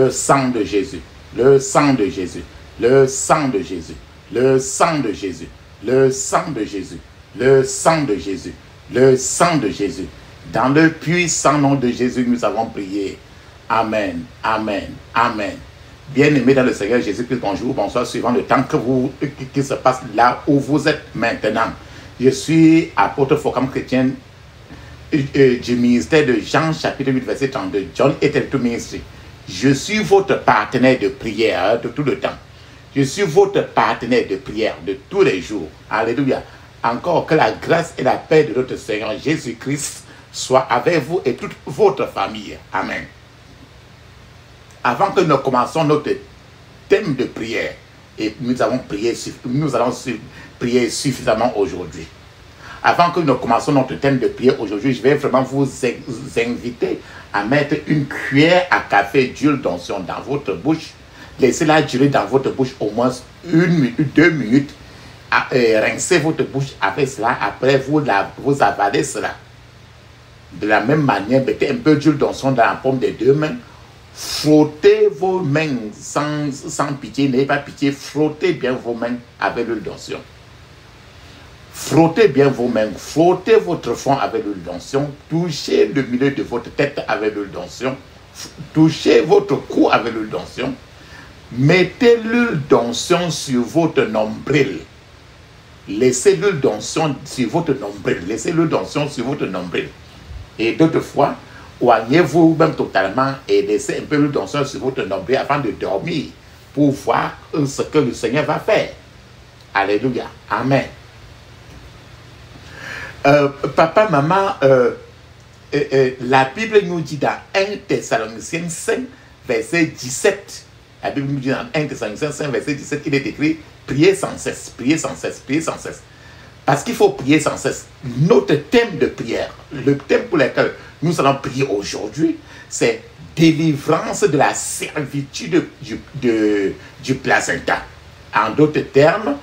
le sang de Jésus, le sang de Jésus, le sang de Jésus, le sang de Jésus, le sang de Jésus, le sang de Jésus, le sang de Jésus. Dans le puissant nom de Jésus, nous avons prié. Amen, amen, amen. Bien-aimés dans le Seigneur Jésus-Christ, bonjour, bonsoir, suivant le temps qui se passe là où vous êtes maintenant. Je suis apôtre Focam chrétien du ministère de Jean, chapitre 8, verset 32, John Eternal Ministry. Je suis votre partenaire de prière de tout le temps. Je suis votre partenaire de prière de tous les jours. Alléluia. Encore que la grâce et la paix de notre Seigneur Jésus-Christ soient avec vous et toute votre famille. Amen. Avant que nous commencions notre thème de prière, et nous allons prier suffisamment aujourd'hui. Avant que nous commencions notre thème de prière aujourd'hui, je vais vraiment vous inviter à mettre une cuillère à café d'huile d'onction dans votre bouche. Laissez-la durer dans votre bouche au moins 1 minute, 2 minutes. Rincez votre bouche avec cela. Après, vous avalez cela. De la même manière, mettez un peu d'huile d'onction dans la paume des 2 mains. Frottez vos mains sans pitié, n'ayez pas pitié, frottez bien vos mains avec l'huile d'onction. Frottez bien vos mains, frottez votre front avec l'huile d'onction, touchez le milieu de votre tête avec l'huile d'onction, touchez votre cou avec l'huile d'onction, mettez l'huile d'onction sur votre nombril. Laissez l'huile d'onction sur votre nombril, laissez l'huile d'onction sur votre nombril. Et d'autres fois, oignez-vous même totalement et laissez un peu l'huile d'onction sur votre nombril avant de dormir pour voir ce que le Seigneur va faire. Alléluia. Amen. Papa, maman, la Bible nous dit dans 1 Thessaloniciens 5, verset 17. La Bible nous dit dans 1 Thessaloniciens 5, verset 17, il est écrit « Priez sans cesse, priez sans cesse, priez sans cesse ». Parce qu'il faut prier sans cesse. Notre thème de prière, le thème pour lequel nous allons prier aujourd'hui, c'est délivrance de la servitude du placenta. En d'autres termes,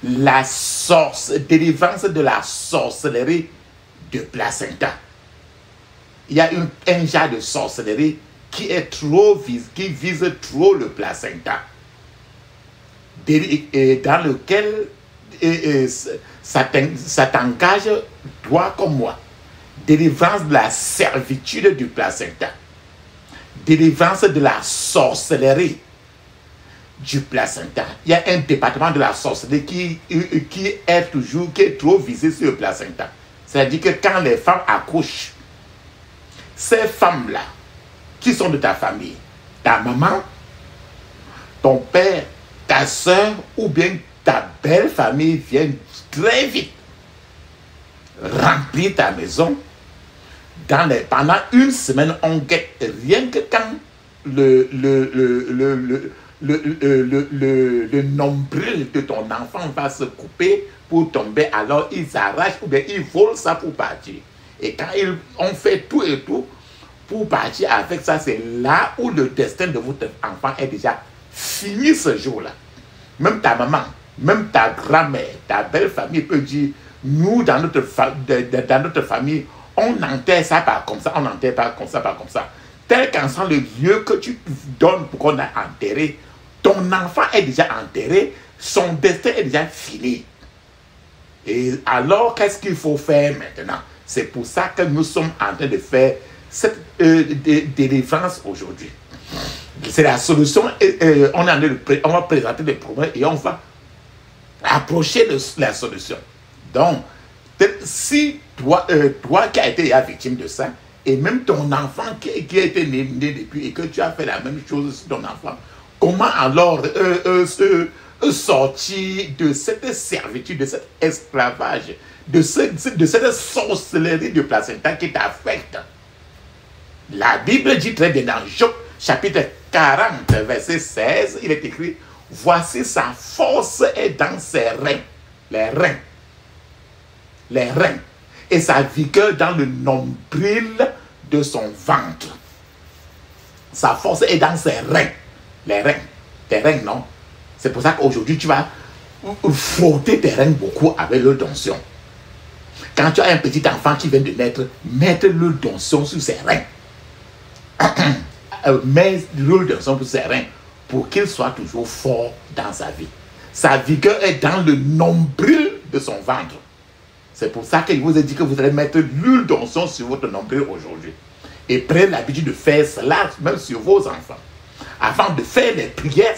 délivrance de la sorcellerie de placenta. Il y a un genre de sorcellerie qui vise trop le placenta, dans lequel ça t'engage, toi comme moi. Délivrance de la servitude du placenta. Délivrance de la sorcellerie du placenta. Il y a un département de la sorcellerie qui est trop visé sur le placenta. C'est-à-dire que quand les femmes accouchent, ces femmes-là, qui sont de ta famille, ta maman, ton père, ta soeur ou bien ta belle famille viennent très vite remplir ta maison. Pendant 1 semaine, on guette rien que quand le nombril de ton enfant va se couper pour tomber, alors ils s'arrachent ou bien ils volent ça pour partir. Et quand on fait tout et tout pour partir avec ça, c'est là où le destin de votre enfant est déjà fini ce jour-là. Même ta maman, même ta grand-mère, ta belle famille peut dire, nous dans notre famille, on enterre ça par comme ça, on enterre pas comme ça, par comme ça. Tel qu'ensemble le lieu que tu donnes pour qu'on a enterré, ton enfant est déjà enterré, son destin est déjà fini. Et alors, qu'est-ce qu'il faut faire maintenant? C'est pour ça que nous sommes en train de faire cette délivrance aujourd'hui. C'est la solution. On va présenter les problèmes et on va approcher de la solution. Donc, si toi qui as été victime de ça, et même ton enfant qui a été né depuis et que tu as fait la même chose sur ton enfant, comment alors sortir de cette servitude, de cet esclavage, de cette sorcellerie du placenta qui t'affecte? La Bible dit très bien dans Job, chapitre 40, verset 16, il est écrit, « Voici sa force est dans ses reins, les reins, et sa vigueur dans le nombril de son ventre. » Sa force est dans ses reins, les reins, tes reins, non? C'est pour ça qu'aujourd'hui, tu vas frotter tes reins beaucoup avec l'huile d'onction. Quand tu as un petit enfant qui vient de naître, mettre l'huile d'onction sur ses reins. met le rôle d'un homme serein pour qu'il soit toujours fort dans sa vie. Sa vigueur est dans le nombril de son ventre. C'est pour ça qu'il vous a dit que vous allez mettre l'huile d'onction sur votre nombril aujourd'hui. Et prenez l'habitude de faire cela même sur vos enfants. Avant de faire les prières,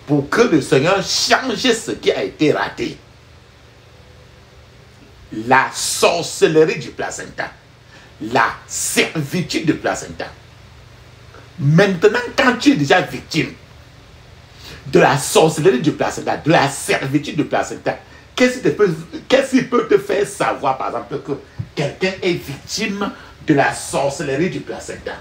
pour que le Seigneur change ce qui a été raté. La sorcellerie du placenta. La servitude du placenta. Maintenant, quand tu es déjà victime de la sorcellerie du placenta, de la servitude du placenta, qu'est-ce qui peut te faire savoir, par exemple, que quelqu'un est victime de la sorcellerie du placenta?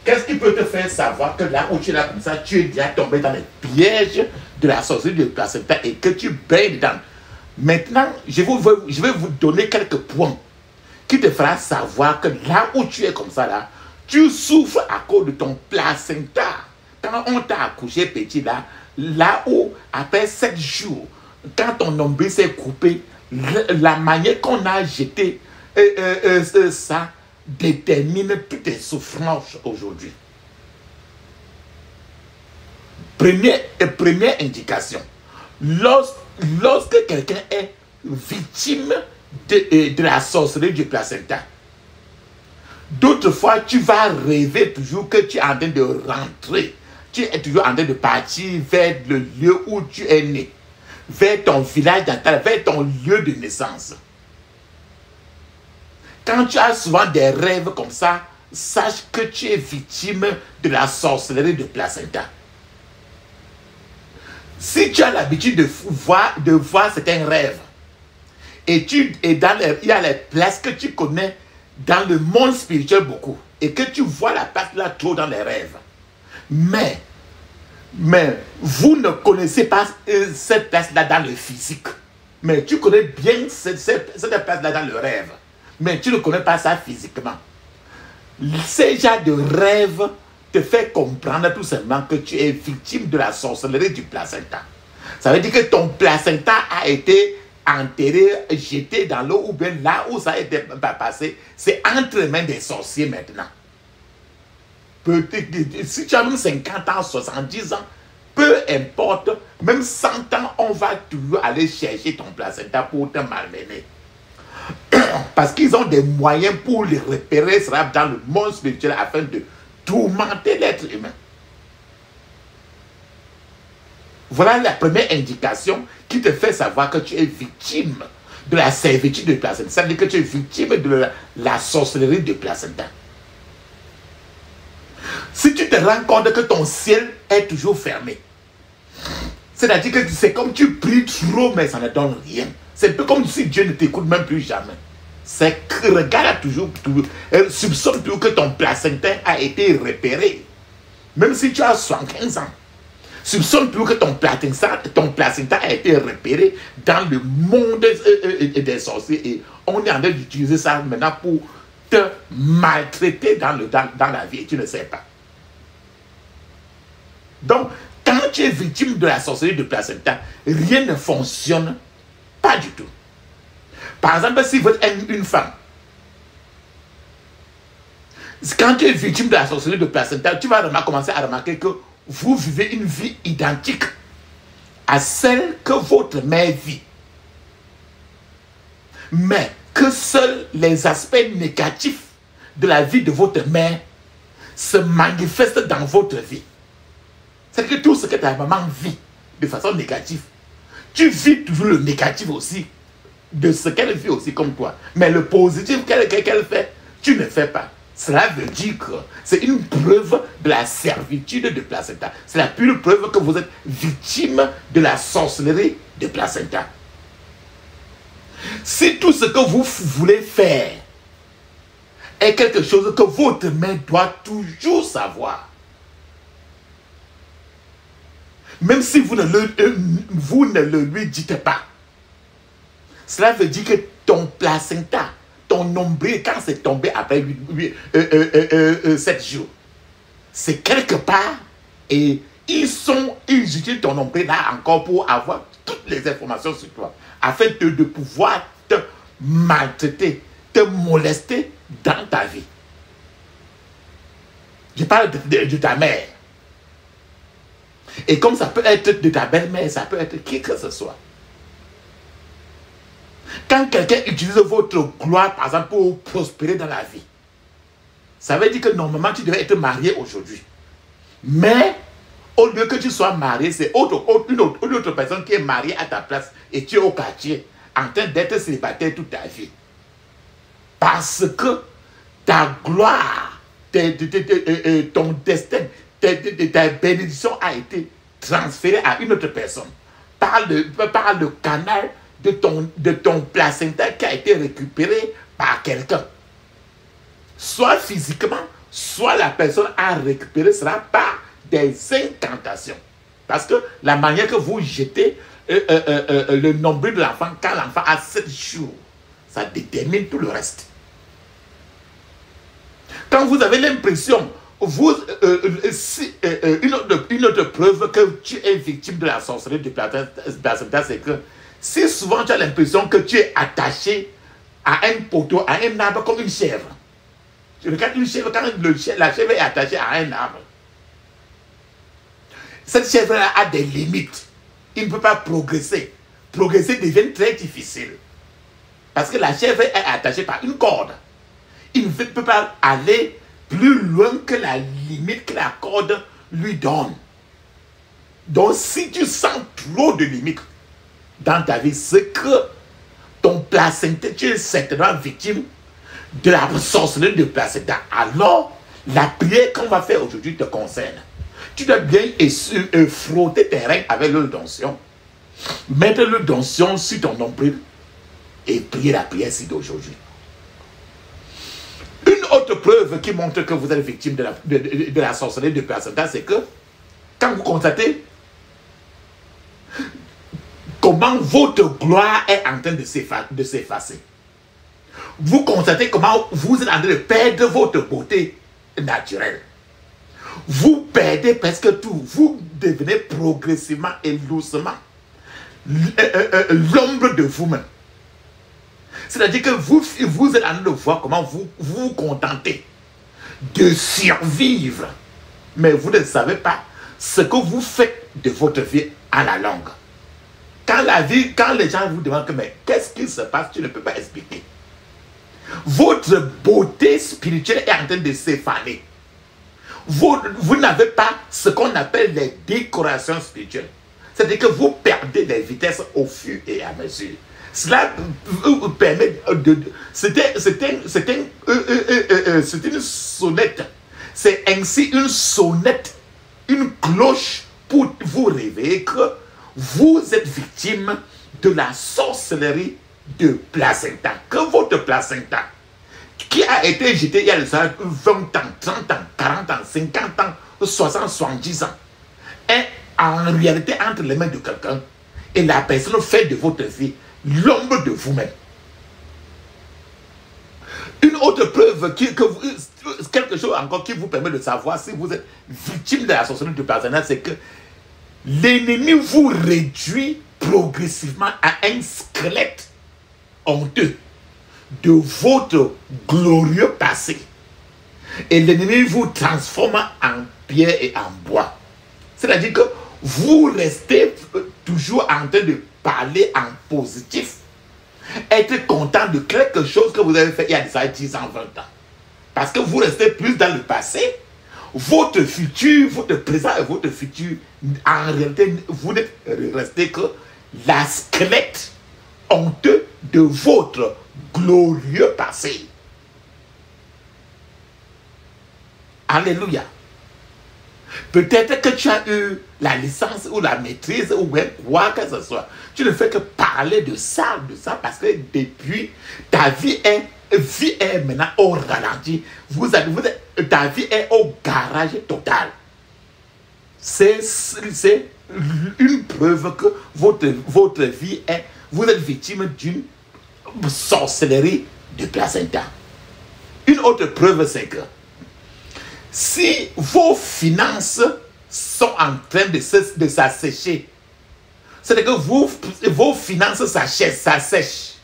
Qu'est-ce qui peut te faire savoir que là où tu es là comme ça, tu es déjà tombé dans les pièges de la sorcellerie du placenta et que tu baignes dedans? Maintenant, je vais vous donner quelques points qui te fera savoir que là où tu es comme ça, là, tu souffres à cause de ton placenta. Quand on t'a accouché petit, là où, après 7 jours, quand ton nombril s'est coupé, la manière qu'on a jeté ça détermine toutes tes souffrances aujourd'hui. Première indication. Lorsque quelqu'un est victime de la sorcellerie du placenta, d'autres fois, tu vas rêver toujours que tu es en train de rentrer. Tu es toujours en train de partir vers le lieu où tu es né, vers ton village natal, vers ton lieu de naissance. Quand tu as souvent des rêves comme ça, sache que tu es victime de la sorcellerie de placenta. Si tu as l'habitude de voir certains rêves, et il y a les places que tu connais dans le monde spirituel beaucoup, et que tu vois la place là trop dans les rêves, mais vous ne connaissez pas cette place là dans le physique, mais tu connais bien cette place là dans le rêve, mais tu ne connais pas ça physiquement. Ces genres de rêves te fait comprendre tout simplement que tu es victime de la sorcellerie du placenta. Ça veut dire que ton placenta a été enterré, jeté dans l'eau, ou bien là où ça a été passé, c'est entre les mains des sorciers maintenant. Si tu as même 50 ans, 70 ans, peu importe, même 100 ans, on va toujours aller chercher ton placenta pour te malmener. Parce qu'ils ont des moyens pour les repérer dans le monde spirituel afin de tourmenter l'être humain. Voilà la première indication qui te fait savoir que tu es victime de la servitude du placenta. Ça veut dire que tu es victime de la sorcellerie du placenta. Si tu te rends compte que ton ciel est toujours fermé, c'est-à-dire que c'est comme tu pries trop mais ça ne donne rien. C'est un peu comme si Dieu ne t'écoute même plus jamais. C'est que regarde toujours, soupçonne toujours que ton placenta a été repéré. Même si tu as 75 ans. Soupçonne toujours que ton placenta a été repéré dans le monde des sorciers. Et on est en train d'utiliser ça maintenant pour te maltraiter dans la vie et tu ne sais pas. Donc, quand tu es victime de la sorcellerie de placenta, rien ne fonctionne pas du tout. Par exemple, si vous êtes une femme, quand tu es victime de la sorcellerie de placenta, tu vas commencer à remarquer que vous vivez une vie identique à celle que votre mère vit. Mais que seuls les aspects négatifs de la vie de votre mère se manifestent dans votre vie. C'est-à-dire que tout ce que ta maman vit de façon négative, tu vis toujours le négatif aussi de ce qu'elle vit aussi comme toi. Mais le positif qu'elle fait, tu ne fais pas. Cela veut dire que c'est une preuve de la servitude de placenta. C'est la pure preuve que vous êtes victime de la sorcellerie de placenta. Si tout ce que vous voulez faire est quelque chose que votre main doit toujours savoir, même si vous ne le lui dites pas, cela veut dire que ton placenta, ton nombril, quand c'est tombé après 7 jours, c'est quelque part et ils utilisent ton nombril là encore pour avoir toutes les informations sur toi, afin de pouvoir te maltraiter, te molester dans ta vie. Je parle de ta mère. Et comme ça peut être de ta belle-mère, ça peut être qui que ce soit. Quand quelqu'un utilise votre gloire, par exemple, pour prospérer dans la vie, ça veut dire que normalement, tu devais être marié aujourd'hui. Mais, au lieu que tu sois marié, c'est une autre personne qui est mariée à ta place et tu es au quartier, en train d'être célibataire toute ta vie. Parce que ta gloire, ton destin, ta bénédiction a été transférée à une autre personne par le canal de ton placenta qui a été récupéré par quelqu'un. Soit physiquement, soit la personne a récupéré cela par des incantations. Parce que la manière que vous jetez le nombril de l'enfant quand l'enfant a 7 jours, ça détermine tout le reste. Quand vous avez l'impression, une autre preuve que tu es victime de la sorcellerie du placenta, c'est que si souvent tu as l'impression que tu es attaché à un poteau, à un arbre comme une chèvre. Tu regardes une chèvre, quand la chèvre est attachée à un arbre, cette chèvre a des limites. Il ne peut pas progresser. Progresser devient très difficile. Parce que la chèvre est attachée par une corde. Il ne peut pas aller plus loin que la limite que la corde lui donne. Donc si tu sens trop de limites dans ta vie, c'est que ton placenta, tu es certainement victime de la sorcellerie de placenta. Alors, la prière qu'on va faire aujourd'hui te concerne. Tu dois bien frotter tes règles avec l'huile d'onction, mettre l'huile d'onction sur ton nombril et prier la prière d'aujourd'hui. Une autre preuve qui montre que vous êtes victime de la sorcellerie de placenta, c'est que quand vous constatez comment votre gloire est en train de s'effacer, vous constatez comment vous êtes en train de perdre votre beauté naturelle. Vous perdez presque tout. Vous devenez progressivement et doucement l'ombre de vous-même. C'est-à-dire que vous êtes en train de voir comment vous vous contentez de survivre. Mais vous ne savez pas ce que vous faites de votre vie à la longue. Quand les gens vous demandent mais qu'est-ce qui se passe, tu ne peux pas expliquer. Votre beauté spirituelle est en train de s'effacer. Vous n'avez pas ce qu'on appelle les décorations spirituelles. C'est-à-dire que vous perdez des vitesses au fur et à mesure. Cela vous permet de... C'est une sonnette. C'est ainsi une sonnette, une cloche pour vous réveiller que vous êtes victime de la sorcellerie de placenta. Que votre placenta, qui a été jeté il y a 20 ans, 30 ans, 40 ans, 50 ans, 60, 70 ans, est en réalité entre les mains de quelqu'un et la personne fait de votre vie l'ombre de vous-même. Une autre preuve, quelque chose encore qui vous permet de savoir si vous êtes victime de la sorcellerie du placenta, c'est que l'ennemi vous réduit progressivement à un squelette honteux de votre glorieux passé. Et l'ennemi vous transforme en pierre et en bois. C'est-à-dire que vous restez toujours en train de parler en positif. Être content de quelque chose que vous avez fait il y a déjà 10 ans, 20 ans. Parce que vous restez plus dans le passé. Votre futur, votre présent et votre futur, en réalité, vous n'êtes resté que la squelette honteux de votre glorieux passé. Alléluia. Peut-être que tu as eu la licence ou la maîtrise ou même quoi que ce soit. Tu ne fais que parler de ça parce que depuis, ta vie est maintenant au ralenti. Ta vie est au garage total. C'est une preuve que votre vie est... Vous êtes victime d'une sorcellerie de placenta. Une autre preuve, c'est que si vos sont en train de s'assécher, c'est que vos finances s'assèchent.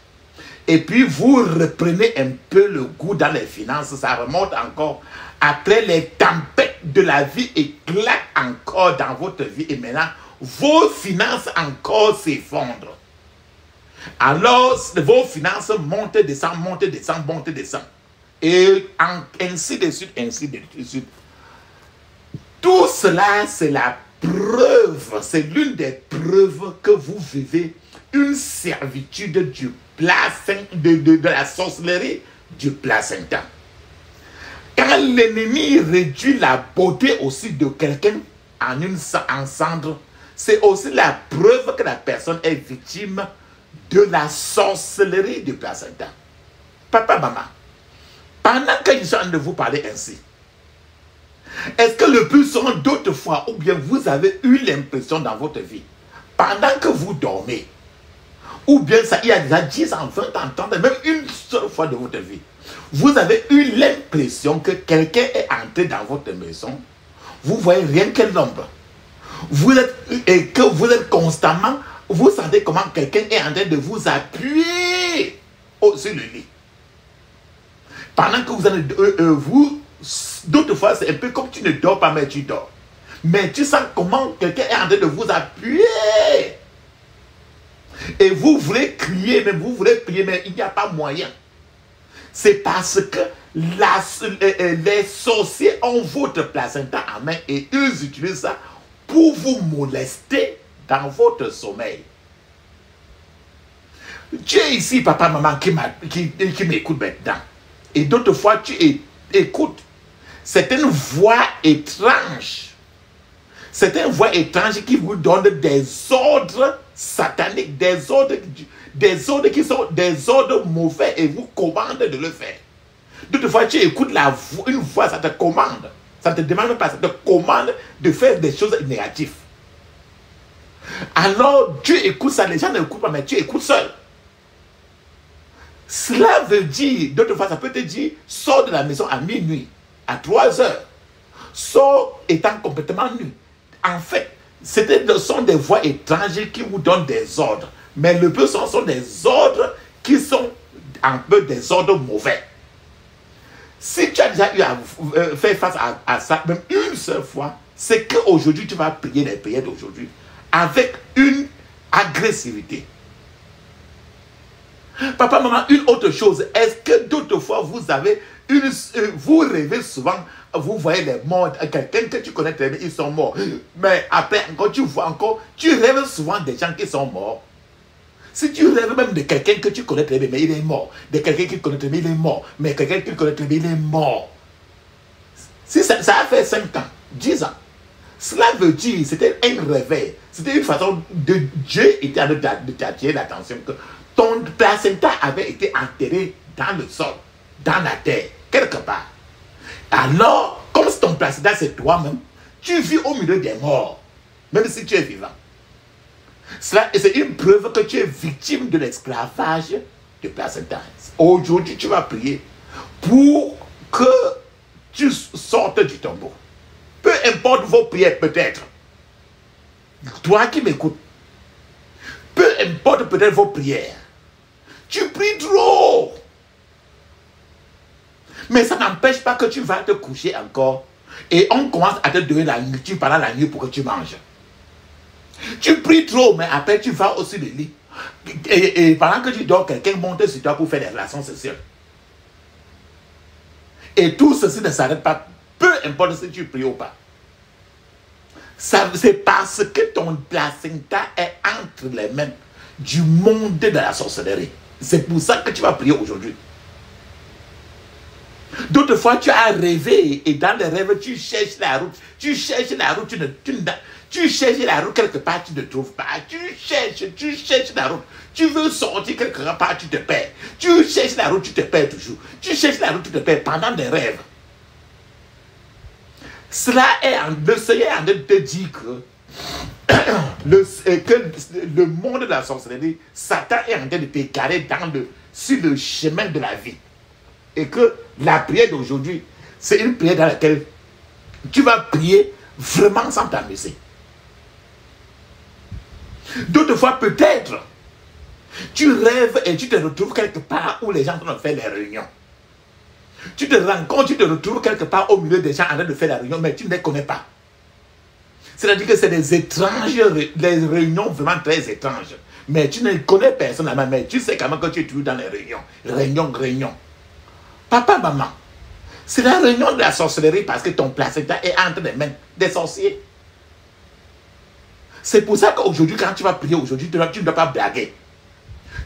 Et puis vous reprenez un peu le goût dans les finances, ça remonte encore après les tempêtes de la vie éclatent encore dans votre vie et maintenant, vos finances encore s'effondrent. Alors, vos finances montent, descendent, montent, descendent, montent, descendent. Et ainsi de suite, ainsi de suite. Tout cela, c'est la preuve, c'est l'une des preuves que vous vivez une servitude du de la sorcellerie du placenta. Quand l'ennemi réduit la beauté aussi de quelqu'un en cendre, c'est aussi la preuve que la personne est victime de la sorcellerie du placenta. Papa, maman, pendant que je suis en train de vous parler ainsi, est-ce que le plus souvent d'autres fois, ou bien vous avez eu l'impression dans votre vie, pendant que vous dormez, ou bien ça, il y a déjà 10 ans, 20 ans, 30 ans, même une seule fois de votre vie, vous avez eu l'impression que quelqu'un est entré dans votre maison, vous voyez rien que l'ombre. Et que vous êtes constamment, vous sentez comment quelqu'un est en train de vous appuyer sur le lit. Pendant que vous d'autres fois, c'est un peu comme tu ne dors pas, mais tu dors. Mais tu sens comment quelqu'un est en train de vous appuyer. Et vous voulez crier, mais il n'y a pas moyen. C'est parce que les sorciers ont votre placenta en main et ils utilisent ça pour vous molester dans votre sommeil. Tu es ici, papa, maman, qui m'écoute maintenant. Et d'autres fois, tu écoutes certaines voix étranges. Certaines voix étranges qui vous donnent des ordres sataniques, des ordres qui sont des ordres mauvais et vous commandent de le faire. D'autres fois, tu écoutes une voix, ça te commande. Ça ne te demande pas, ça te commande de faire des choses négatives. Alors, tu écoutes ça, les gens n'écoutent pas, mais tu écoutes seul. Cela veut dire, d'autres fois, ça peut te dire, sors de la maison à minuit, à 3 heures. Sors étant complètement nu. En fait, ce sont des voix étrangères qui vous donnent des ordres. Mais le plus souvent, sont des ordres qui sont un peu des ordres mauvais. Si tu as déjà eu à faire face à ça, même une seule fois, c'est qu'aujourd'hui, tu vas prier les prières d'aujourd'hui avec une agressivité. Papa, maman, une autre chose, est-ce que d'autres fois, vous rêvez souvent, vous voyez les morts, quelqu'un que tu connais très bien, ils sont morts. Mais après, encore, tu rêves souvent des gens qui sont morts. Si tu rêves même de quelqu'un que tu connais très bien, mais il est mort. De quelqu'un qui connaît très bien, il est mort. Mais quelqu'un qui connaît très bien, il est mort. Si ça a fait 5 ans, 10 ans, cela veut dire, c'était un réveil. C'était une façon de Dieu était en train de t'attirer l'attention que ton placenta avait été enterré dans le sol, dans la terre, quelque part. Alors, comme ton placenta c'est toi-même, tu vis au milieu des morts, même si tu es vivant. C'est une preuve que tu es victime de l'esclavage du placenta. Aujourd'hui, tu vas prier pour que tu sortes du tombeau. Peu importe vos prières, peut-être. Toi qui m'écoutes, peu importe peut-être vos prières, tu pries trop. Mais ça n'empêche pas que tu vas te coucher encore et on commence à te donner la nourriture pendant la nuit pour que tu manges. Tu pries trop, mais après tu vas aussi le lit. Et pendant que tu dors, quelqu'un monte sur toi pour faire des relations sexuelles. Et tout ceci ne s'arrête pas, peu importe si tu pries ou pas. C'est parce que ton placenta est entre les mains du monde de la sorcellerie. C'est pour ça que tu vas prier aujourd'hui. D'autres fois, tu as rêvé et dans les rêves, tu cherches la route. Tu cherches la route, tu cherches la route quelque part, tu ne trouves pas. Tu cherches la route. Tu veux sortir quelque part, tu te perds. Tu cherches la route, tu te perds toujours. Tu cherches la route, tu te perds pendant des rêves. Cela est le Seigneur en train de te dire que le monde de la sorcellerie, Satan est en train de t'égarer sur le chemin de la vie. Et que la prière d'aujourd'hui, c'est une prière dans laquelle tu vas prier vraiment sans t'amuser. D'autres fois, peut-être, tu rêves et tu te retrouves quelque part où les gens sont en train de faire les réunions. Tu te rends compte, tu te retrouves quelque part au milieu des gens en train de faire la réunion, mais tu ne les connais pas. C'est-à-dire que c'est des étranges, des réunions vraiment très étranges. Mais tu ne connais personne là-bas, mais tu sais quand même que tu es toujours dans les réunions. Réunions. Papa, maman, c'est la réunion de la sorcellerie parce que ton placenta est entre les mains des sorciers. C'est pour ça qu'aujourd'hui, quand tu vas prier aujourd'hui, tu ne dois pas blaguer.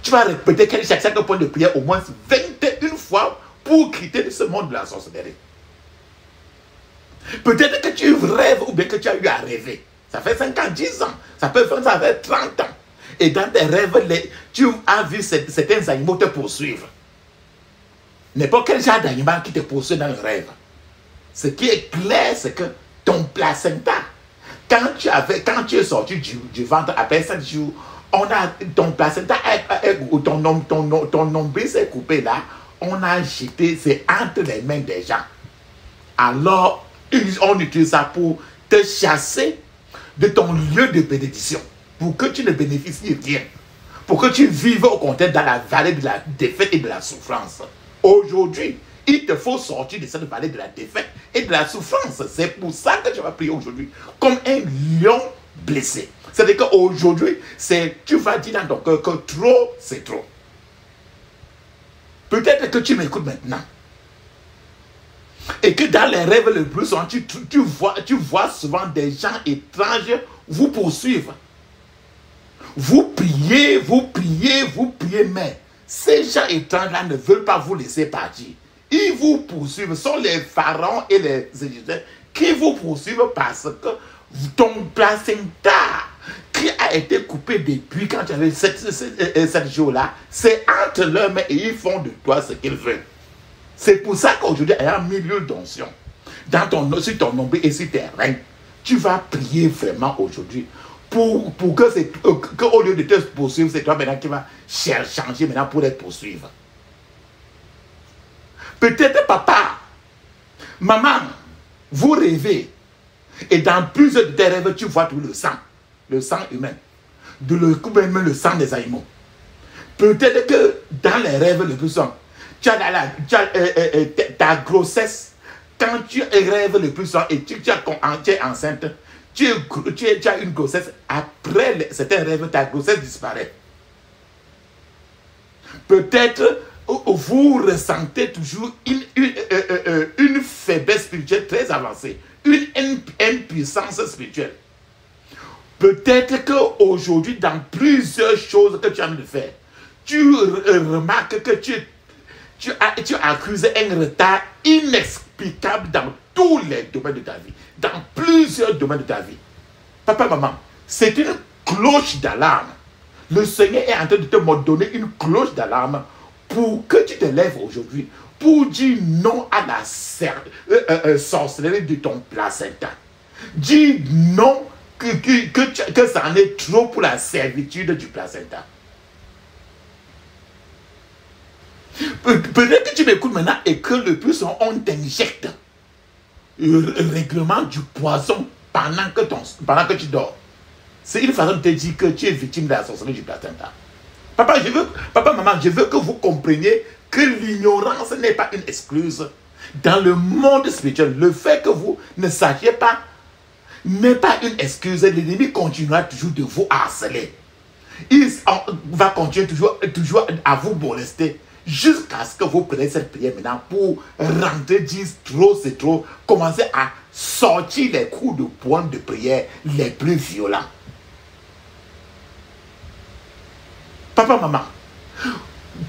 Tu vas répéter chaque point de prière au moins 21 fois pour quitter de ce monde de la sorcellerie. Peut-être que tu rêves ou bien que tu as eu à rêver. Ça fait 5 ans, 10 ans. Ça peut faire, ça fait 30 ans. Et dans tes rêves, tu as vu certains animaux te poursuivre. N'importe quel genre d'animal qui te poursuit dans le rêve. Ce qui est clair, c'est que ton placenta, quand tu es sorti du ventre après 7 jours, ton placenta, ton nombril s'est coupé là, on a jeté, c'est entre les mains des gens. Alors, on utilise ça pour te chasser de ton lieu de bénédiction, pour que tu ne bénéficies rien, pour que tu vives au contraire dans la vallée de la défaite et de la souffrance. Aujourd'hui, il te faut sortir de cette vallée de la défaite et de la souffrance. C'est pour ça que tu vas prier aujourd'hui comme un lion blessé. C'est-à-dire qu'aujourd'hui, tu vas dire dans ton cœur que trop, c'est trop. Peut-être que tu m'écoutes maintenant. Et que dans les rêves les plus souvent, tu vois souvent des gens étranges vous poursuivre. Vous priez, mais ces gens étranges-là ne veulent pas vous laisser partir. Ils vous poursuivent. Ce sont les pharaons et les Égyptiens qui vous poursuivent parce que ton placenta qui a été coupé depuis quand tu avais 7 jours-là, c'est entre leurs mains et ils font de toi ce qu'ils veulent. C'est pour ça qu'aujourd'hui, il y a un milieu d'onction sur ton nombril et sur tes reins. Tu vas prier vraiment aujourd'hui pour que au lieu de te poursuivre, c'est toi maintenant qui vas changer maintenant pour les poursuivre. Peut-être papa, maman, vous rêvez et dans plusieurs de tes rêves, tu vois tout le sang humain, même le sang des animaux. Peut-être que dans les rêves le plus souvent, tu as ta grossesse, quand tu rêves le plus souvent et tu es enceinte, tu as une grossesse, après certains rêves, ta grossesse disparaît. Peut-être vous ressentez toujours une faiblesse spirituelle très avancée, une impuissance spirituelle. Peut-être qu'aujourd'hui, dans plusieurs choses que tu as envie de faire, tu remarques que tu accuses un retard inexplicable dans tous les domaines de ta vie, dans plusieurs domaines de ta vie. Papa, maman, c'est une cloche d'alarme. Le Seigneur est en train de te donner une cloche d'alarme pour que tu te lèves aujourd'hui, pour dire non à la sorcellerie de ton placenta. Dis non que ça en est trop pour la servitude du placenta. Peut-être que tu m'écoutes maintenant et que le plus souvent on t'injecte régulièrement du poison pendant que tu dors. C'est une façon de te dire que tu es victime de la sorcellerie du placenta. Papa, maman, je veux que vous compreniez que l'ignorance n'est pas une excuse. Dans le monde spirituel, le fait que vous ne sachiez pas n'est pas une excuse. L'ennemi continuera toujours de vous harceler. Il va continuer toujours à vous molester jusqu'à ce que vous preniez cette prière maintenant pour rentrer, dire trop c'est trop, commencer à sortir les coups de poing de prière les plus violents. Papa, maman,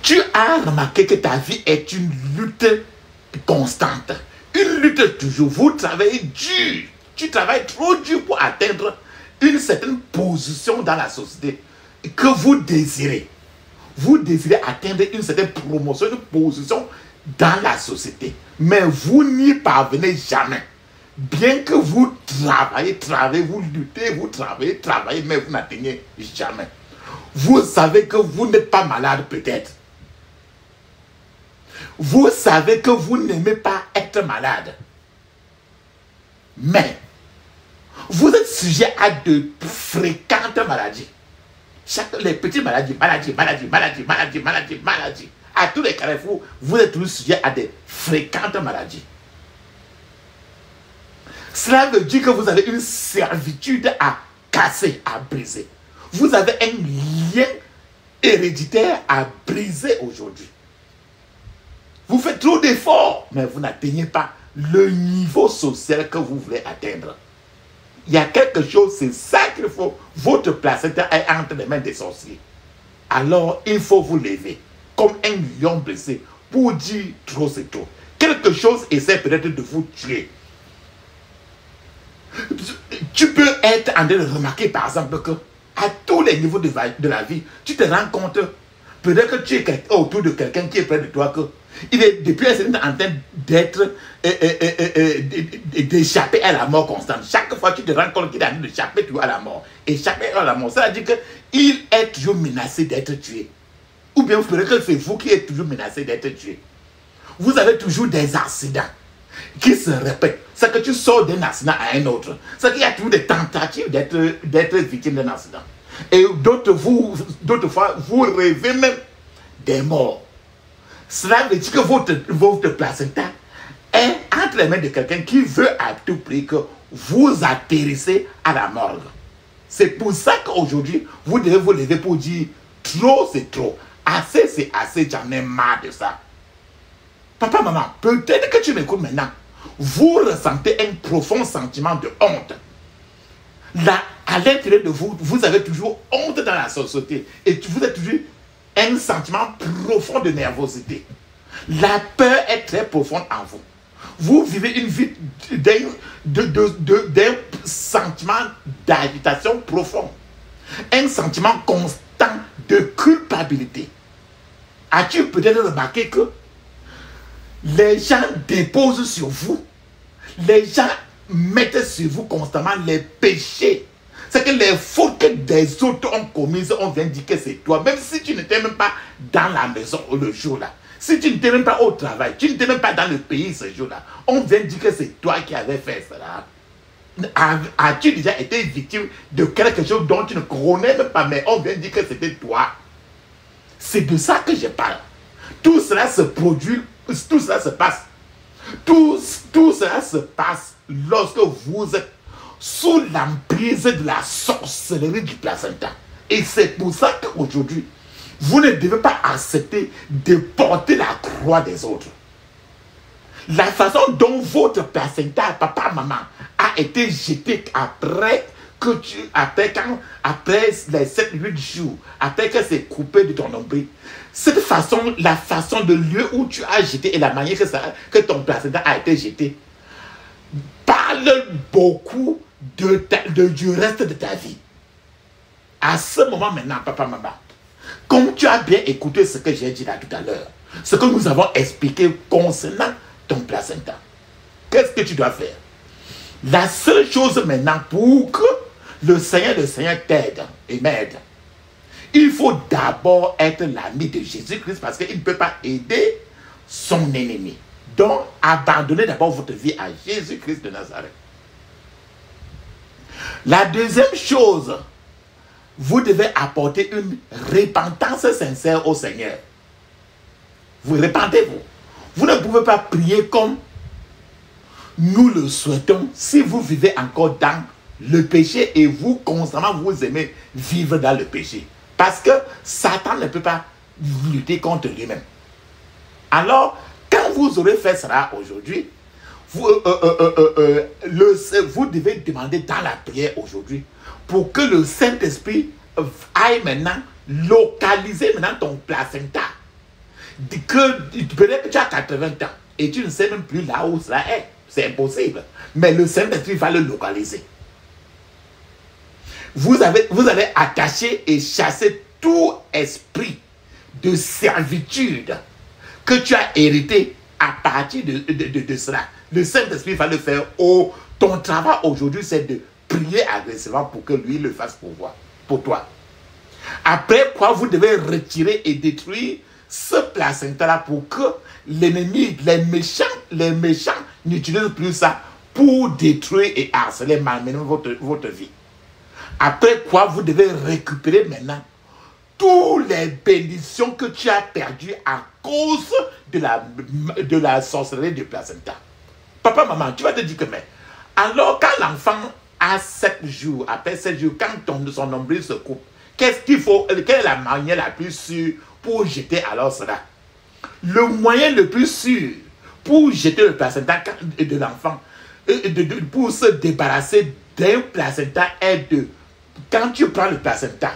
tu as remarqué que ta vie est une lutte constante. Une lutte toujours. Vous travaillez dur. Tu travailles trop dur pour atteindre une certaine position dans la société que vous désirez. Vous désirez atteindre une certaine promotion, une position dans la société. Mais vous n'y parvenez jamais. Bien que vous travaillez, vous luttez, vous travaillez, mais vous n'atteignez jamais. Vous savez que vous n'êtes pas malade peut-être. Vous savez que vous n'aimez pas être malade. Mais vous êtes sujet à de fréquentes maladies. Les petites maladies. À tous les carrefours, vous êtes toujours sujet à des fréquentes maladies. Cela veut dire que vous avez une servitude à casser, à briser. Vous avez un lien héréditaire à briser aujourd'hui. Vous faites trop d'efforts, mais vous n'atteignez pas le niveau social que vous voulez atteindre. Il y a quelque chose, c'est ça qu'il faut. Votre placenta est entre les mains des sorciers. Alors, il faut vous lever comme un lion blessé pour dire trop c'est trop. Quelque chose essaie peut-être de vous tuer. Tu peux être en train de remarquer, par exemple, que à tous les niveaux de la vie, tu te rends compte, peut-être que tu es autour de quelqu'un qui est près de toi, que il est depuis un certain temps en train d'être, d'échapper à la mort constante. Chaque fois, tu te rends compte qu'il est en train d'échapper toujours à la mort. Échapper à la mort, ça veut dire qu'il est toujours menacé d'être tué. Ou bien, peut-être que c'est vous qui êtes toujours menacé d'être tué. Vous avez toujours des accidents qui se répètent. C'est que tu sors d'un accident à un autre. C'est qu'il y a toujours des tentatives d'être victime d'un accident. Et d'autres fois, vous rêvez même des morts. Cela veut dire que votre placenta est entre les mains de quelqu'un qui veut à tout prix que vous atterrissez à la morgue. C'est pour ça qu'aujourd'hui, vous devez vous lever pour dire trop c'est trop. Assez c'est assez, j'en ai marre de ça. Papa, maman, peut-être que tu m'écoutes maintenant. Vous ressentez un profond sentiment de honte. Là, à l'intérieur de vous, vous avez toujours honte dans la société. Et vous avez toujours un sentiment profond de nervosité. La peur est très profonde en vous. Vous vivez une vie d'un sentiment d'agitation profond. Un sentiment constant de culpabilité. As-tu peut-être remarqué que les gens déposent sur vous, les gens mettent sur vous constamment les péchés. C'est que les fautes que des autres ont commises, on vient dire que c'est toi. Même si tu n'étais même pas dans la maison le jour-là. Si tu n'étais même pas au travail, tu n'étais même pas dans le pays ce jour-là. On vient dire que c'est toi qui avais fait cela. As-tu déjà été victime de quelque chose dont tu ne connais même pas, mais on vient dire que c'était toi? C'est de ça que je parle. Tout cela se produit, tout cela se passe. Tout cela se passe lorsque vous êtes sous l'emprise de la sorcellerie du placenta. Et c'est pour ça qu'aujourd'hui, vous ne devez pas accepter de porter la croix des autres. La façon dont votre placenta, papa, maman, a été jeté après les 7-8 jours, après que c'est coupé de ton nombril, cette façon, la façon de lieu où tu as jeté et la manière que ton placenta a été jeté, parle beaucoup du reste de ta vie. À ce moment maintenant, papa, maman, comme tu as bien écouté ce que j'ai dit là tout à l'heure, ce que nous avons expliqué concernant ton placenta, qu'est-ce que tu dois faire? La seule chose maintenant pour que le Seigneur t'aide et m'aide, il faut d'abord être l'ami de Jésus-Christ parce qu'il ne peut pas aider son ennemi. Donc, abandonnez d'abord votre vie à Jésus-Christ de Nazareth. La deuxième chose, vous devez apporter une repentance sincère au Seigneur. Vous repentez-vous. Vous ne pouvez pas prier comme nous le souhaitons si vous vivez encore dans le péché et vous constamment vous aimez vivre dans le péché. Parce que Satan ne peut pas lutter contre lui-même. Alors, quand vous aurez fait cela aujourd'hui, vous devez demander dans la prière aujourd'hui pour que le Saint-Esprit aille maintenant localiser maintenant ton placenta. Peut-être que tu as 80 ans et tu ne sais même plus là où cela est. C'est impossible. Mais le Saint-Esprit va le localiser. Vous allez attacher et chasser tout esprit de servitude que tu as hérité à partir de cela. Le Saint-Esprit va le faire. Ton travail aujourd'hui, c'est de prier agressivement pour que lui le fasse pour toi. Après quoi, vous devez retirer et détruire ce placenta-là pour que l'ennemi, les méchants n'utilisent plus ça pour détruire et harceler, malmener votre vie. Après quoi, vous devez récupérer maintenant toutes les bénédictions que tu as perdues à cause de la sorcellerie du placenta. Papa, maman, tu vas te dire que mais, alors quand l'enfant a 7 jours, après 7 jours, quand son nombril se coupe, qu'est-ce qu'il faut, quelle est la manière la plus sûre pour jeter alors cela? Le moyen le plus sûr pour jeter le placenta de l'enfant, pour se débarrasser d'un placenta est de, quand tu prends le placenta,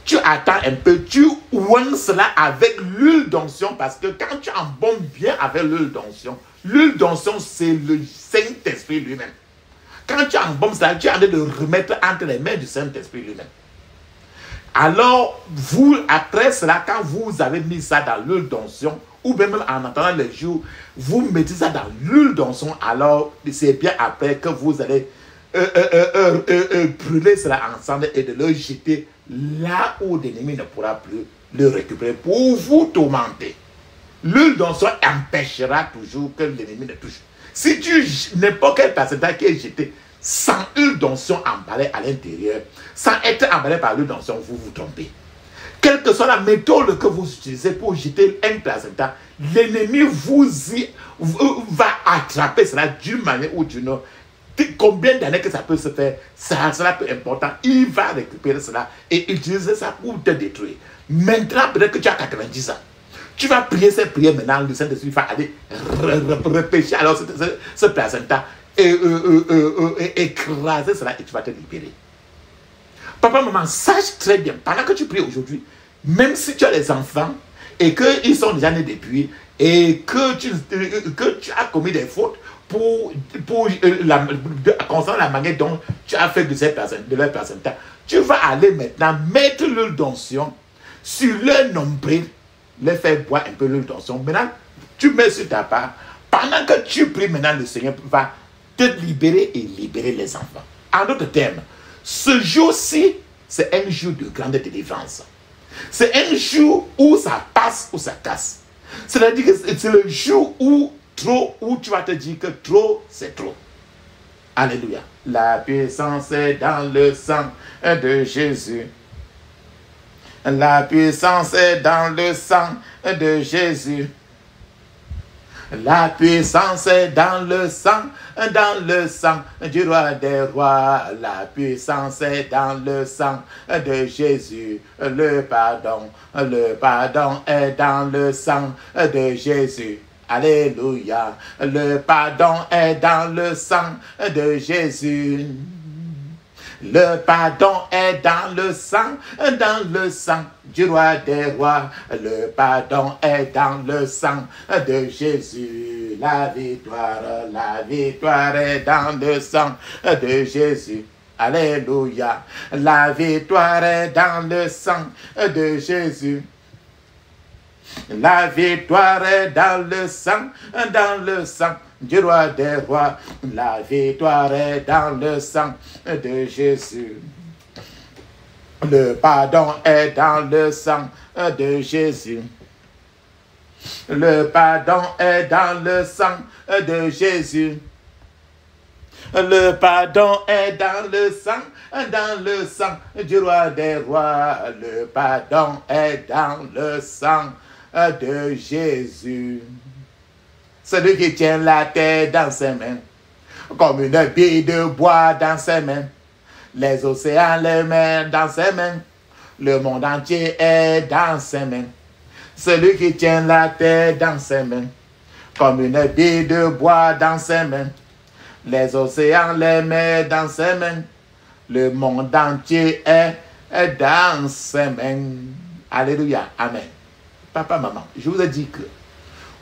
tu attends un peu, tu oignes cela avec l'huile d'onction, parce que quand tu embaumes bien avec l'huile d'onction, c'est le Saint-Esprit lui-même. Quand tu embaumes cela, tu es en train de remettre entre les mains du Saint-Esprit lui-même. Alors, vous, après cela, quand vous avez mis ça dans l'huile d'onction, ou même en attendant les jours, vous mettez ça dans l'huile d'onction, alors c'est bien après que vous allez brûler cela ensemble et de le jeter là où l'ennemi ne pourra plus le récupérer pour vous tourmenter. L'huile d'onction empêchera toujours que l'ennemi ne touche. Si tu n'importe quel placenta qui est jeté sans huile d'onction emballée à l'intérieur, sans être emballé par l'huile d'onction, vous vous trompez. Quelle que soit la méthode que vous utilisez pour jeter un placenta, l'ennemi va attraper cela d'une manière ou d'une autre. Combien d'années que ça peut se faire, ça sera peu important. Il va récupérer cela et utiliser ça pour te détruire. Maintenant, peut-être que tu as 90 ans. Tu vas prier ces prières maintenant, le Saint-Esprit va aller repêcher alors ce placenta et écraser cela et tu vas te libérer. Papa, maman, sache très bien, pendant que tu pries aujourd'hui, même si tu as des enfants et qu'ils sont déjà nés depuis et que tu as commis des fautes concernant la manière dont tu as fait de leur placenta, tu vas aller maintenant mettre l'huile d'onction sur leur nombril, les faire boire un peu l'huile d'onction. Maintenant, tu mets sur ta part. Pendant que tu pries, maintenant, le Seigneur va te libérer et libérer les enfants. En d'autres termes, ce jour-ci, c'est un jour de grande délivrance. C'est un jour où ça passe ou ça casse. C'est-à-dire que c'est le jour où tu vas te dire que trop, c'est trop. Alléluia. La puissance est dans le sang de Jésus. La puissance est dans le sang de Jésus. La puissance est dans le sang du roi des rois. La puissance est dans le sang de Jésus. Le pardon est dans le sang de Jésus. Alléluia. Le pardon est dans le sang de Jésus. Le pardon est dans le sang du roi des rois. Le pardon est dans le sang de Jésus. La victoire est dans le sang de Jésus. Alléluia. La victoire est dans le sang de Jésus. La victoire est dans le sang du roi des rois. La victoire est dans le sang de Jésus. Le pardon est dans le sang de Jésus. Le pardon est dans le sang de Jésus. Le pardon est dans le sang du roi des rois. Le pardon est dans le sang de Jésus. Celui qui tient la terre dans ses mains, comme une bille de bois dans ses mains, les océans, les mers dans ses mains, le monde entier est dans ses mains. Celui qui tient la terre dans ses mains, comme une bille de bois dans ses mains, les océans, les mers dans ses mains, le monde entier est dans ses mains. Alléluia. Amen. Papa, maman, je vous ai dit que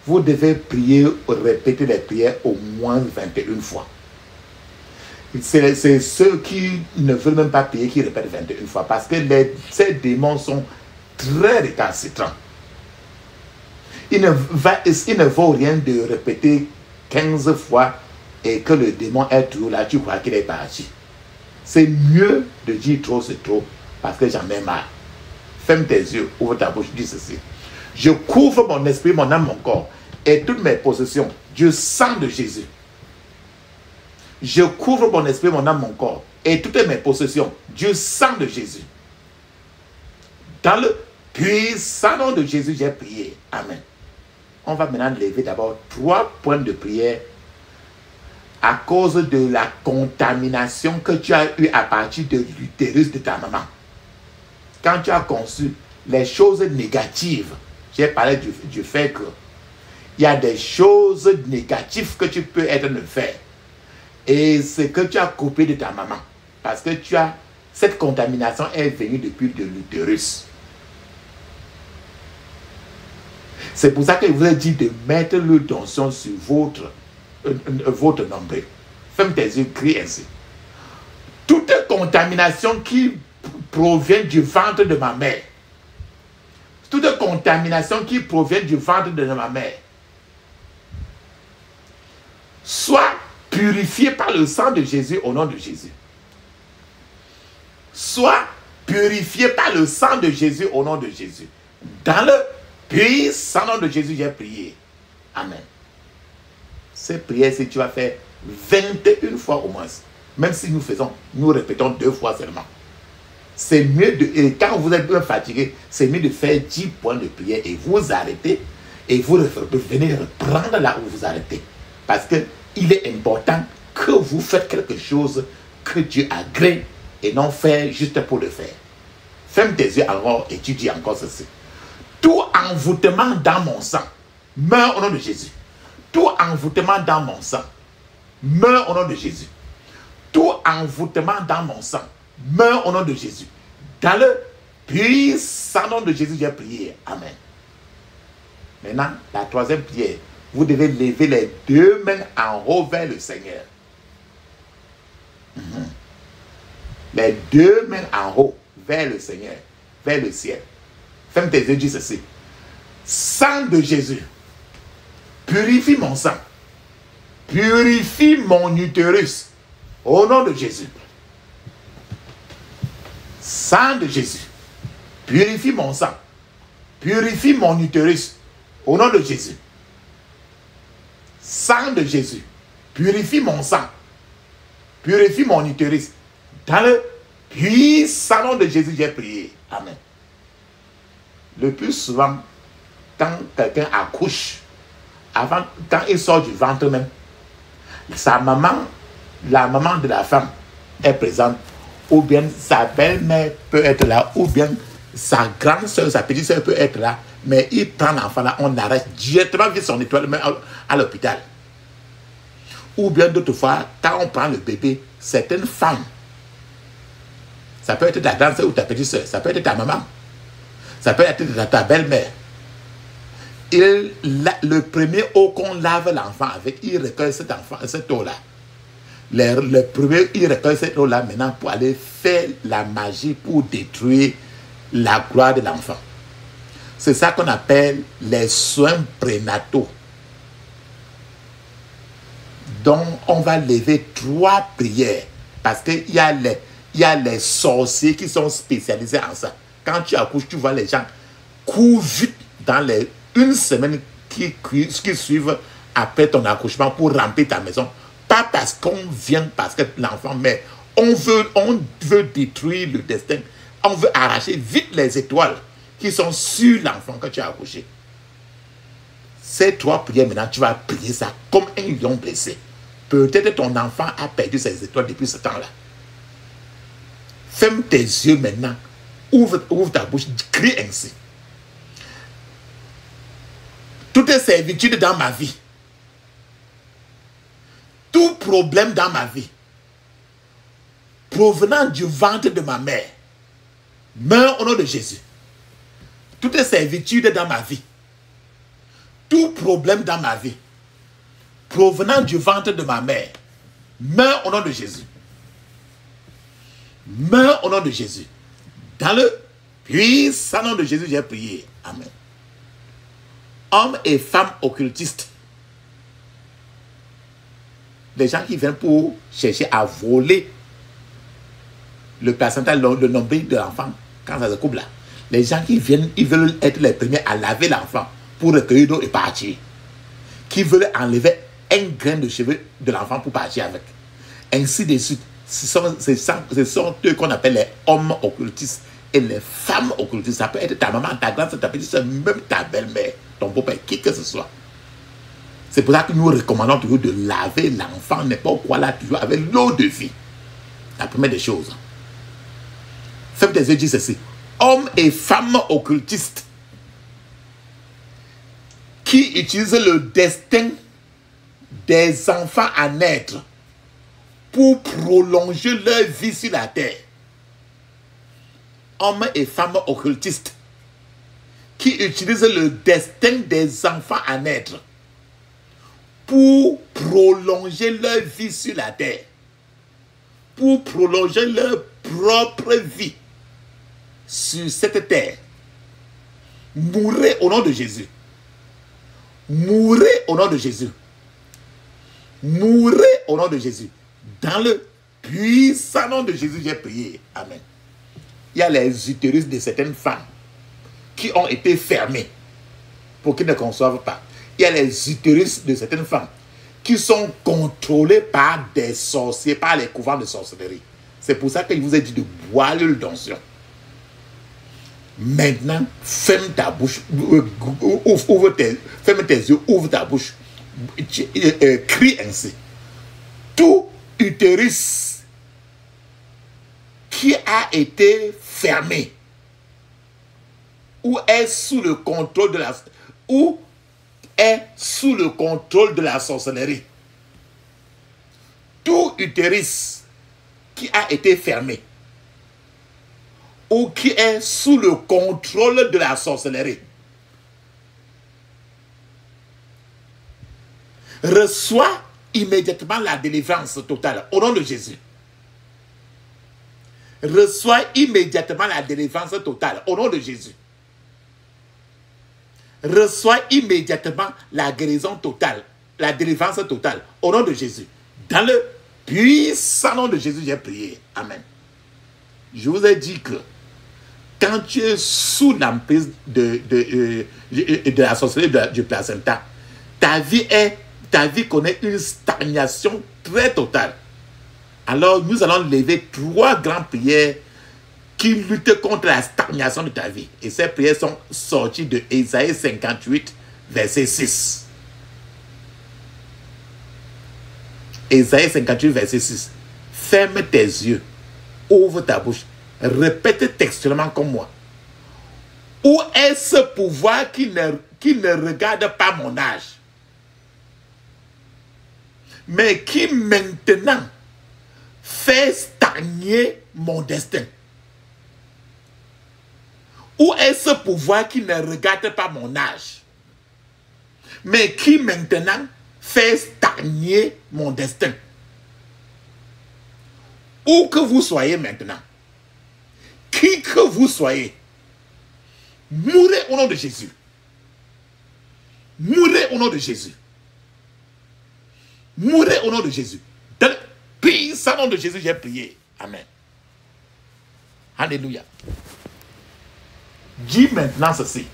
vous devez prier, répéter les prières au moins 21 fois. C'est ceux qui ne veulent même pas prier qui répètent 21 fois parce que ces démons sont très récalcitrants. Il ne vaut rien de répéter 15 fois et que le démon est toujours là, tu crois qu'il est parti. C'est mieux de dire trop, c'est trop, parce que j'en ai marre. Ferme tes yeux, ouvre ta bouche, dis ceci. Je couvre mon esprit, mon âme, mon corps et toutes mes possessions du sang de Jésus. Je couvre mon esprit, mon âme, mon corps et toutes mes possessions du sang de Jésus. Dans le puissant nom de Jésus, j'ai prié. Amen. On va maintenant lever d'abord 3 points de prière à cause de la contamination que tu as eue à partir de l'utérus de ta maman. Quand tu as conçu les choses négatives, j'ai parlé du fait que il y a des choses négatives que tu peux être de faire. Et c'est que tu as coupé de ta maman. Parce que cette contamination est venue depuis de l'utérus. C'est pour ça que je vous ai dit de mettre l'attention sur votre nombril. Ferme tes yeux, crie ainsi. Toute contamination qui provient du ventre de ma mère, toute contamination qui provient du ventre de ma mère, soit purifiée par le sang de Jésus au nom de Jésus. Soit purifiée par le sang de Jésus au nom de Jésus. Dans le puissant nom de Jésus, j'ai prié. Amen. Cette prière, si tu vas faire 21 fois au moins, même si nous répétons 2 fois seulement. C'est mieux et quand vous êtes bien fatigué, c'est mieux de faire 10 points de prière et vous arrêtez et vous venez reprendre là où vous arrêtez. Parce qu'il est important que vous faites quelque chose que Dieu agrée et non faire juste pour le faire. Ferme tes yeux encore et tu dis encore ceci. Tout envoûtement dans mon sang, meurt au nom de Jésus. Tout envoûtement dans mon sang, meurt au nom de Jésus. Tout envoûtement dans mon sang, meurt au nom de Jésus. Dans le puissant nom de Jésus, j'ai prié. Amen. Maintenant, la 3e prière. Vous devez lever les 2 mains en haut vers le Seigneur. Les 2 mains en haut vers le Seigneur, vers le ciel. Ferme tes yeux, dis ceci. Sang de Jésus, purifie mon sang. Purifie mon utérus. Au nom de Jésus. Sang de Jésus, purifie mon sang. Purifie mon utérus. Au nom de Jésus. Sang de Jésus, purifie mon sang. Purifie mon utérus. Dans le puissant nom de Jésus, j'ai prié. Amen. Le plus souvent, quand quelqu'un accouche, quand il sort du ventre même, sa maman, la maman de la femme est présente, ou bien sa belle-mère peut être là, ou bien sa grande soeur, sa petite soeur peut être là, mais il prend l'enfant là, on arrête directement vite son étoile même à l'hôpital. Ou bien d'autres fois, quand on prend le bébé, certaines femmes, ça peut être ta grande soeur ou ta petite soeur, ça peut être ta maman, ça peut être ta belle-mère. Le premier eau qu'on lave l'enfant avec, il recueille cette eau-là. Le premier, il recueille cette eau-là maintenant pour aller faire la magie pour détruire la gloire de l'enfant. C'est ça qu'on appelle les soins prénataux. Donc, on va lever 3 prières. Parce qu'il y a les sorciers qui sont spécialisés en ça. Quand tu accouches, tu vois les gens courent vite dans les 1 semaine qui suivent après ton accouchement pour remplir ta maison. Pas parce qu'on vient, parce que l'enfant meurt. On veut détruire le destin. On veut arracher vite les étoiles qui sont sur l'enfant que tu as accouché. Ces 3 prières, maintenant, tu vas prier ça comme un lion blessé. Peut-être ton enfant a perdu ses étoiles depuis ce temps-là. Ferme tes yeux maintenant. Ouvre ta bouche. Crie ainsi. Toutes servitudes dans ma vie, tout problème dans ma vie, provenant du ventre de ma mère, meurt au nom de Jésus. Toutes servitudes dans ma vie, tout problème dans ma vie, provenant du ventre de ma mère, meurt au nom de Jésus. Meurt au nom de Jésus. Dans le puissant nom de Jésus, j'ai prié. Amen. Hommes et femmes occultistes, les gens qui viennent pour chercher à voler le placenta, le nombril de l'enfant, quand ça se coupe là. Les gens qui viennent, ils veulent être les premiers à laver l'enfant pour recueillir l'eau et partir. Qui veulent enlever un grain de cheveux de l'enfant pour partir avec. Ainsi de suite. Ce sont eux qu'on appelle les hommes occultistes Et les femmes occultistes, ça peut être ta maman, ta grande, ta petite soeur, même ta belle-mère, ton beau-père, qui que ce soit. C'est pour ça que nous recommandons toujours de laver l'enfant, n'importe quoi là, toujours avec l'eau de vie. La première des choses. Ferme tes yeux, dis ceci. Hommes et femmes occultistes qui utilisent le destin des enfants à naître pour prolonger leur vie sur la terre. Hommes et femmes occultistes qui utilisent le destin des enfants à naître pour prolonger leur vie sur la terre, pour prolonger leur propre vie sur cette terre. Mourrez au nom de Jésus. Mourrez au nom de Jésus. Mourrez au nom de Jésus. Dans le puissant nom de Jésus, j'ai prié. Amen. Il y a les utérus de certaines femmes qui ont été fermés pour qu'ils ne conçoivent pas. Il y a les utérus de certaines femmes qui sont contrôlés par des sorciers, par les couvents de sorcellerie. C'est pour ça qu'il vous a dit de boire l'huile d'onction. Maintenant, ferme ta bouche, ferme tes yeux, ouvre ta bouche, crie ainsi. Tout utérus qui a été fermé ou est sous le contrôle de la sorcellerie. Tout utérus qui a été fermé ou qui est sous le contrôle de la sorcellerie reçoit immédiatement la délivrance totale au nom de Jésus. Reçoit immédiatement la délivrance totale au nom de Jésus. Reçoit immédiatement la guérison totale, la délivrance totale au nom de Jésus. Dans le puissant nom de Jésus, j'ai prié. Amen. Je vous ai dit que quand tu es sous l'emprise de la sorcellerie du placenta, ta vie connaît une stagnation très totale. Alors, nous allons lever 3 grandes prières qui luttent contre la stagnation de ta vie. Et ces prières sont sorties de Ésaïe 58, verset 6. Ésaïe 58, verset 6. Ferme tes yeux, ouvre ta bouche, répète textuellement comme moi. Où est ce pouvoir qui ne regarde pas mon âge, mais qui maintenant fait stagner mon destin? Où est ce pouvoir qui ne regarde pas mon âge, mais qui maintenant fait stagner mon destin? Où que vous soyez maintenant, qui que vous soyez, mourrez au nom de Jésus. Mourrez au nom de Jésus. Mourrez au nom de Jésus. Dans le puissant nom de Jésus, j'ai prié. Amen. Alléluia. Dis maintenant ceci.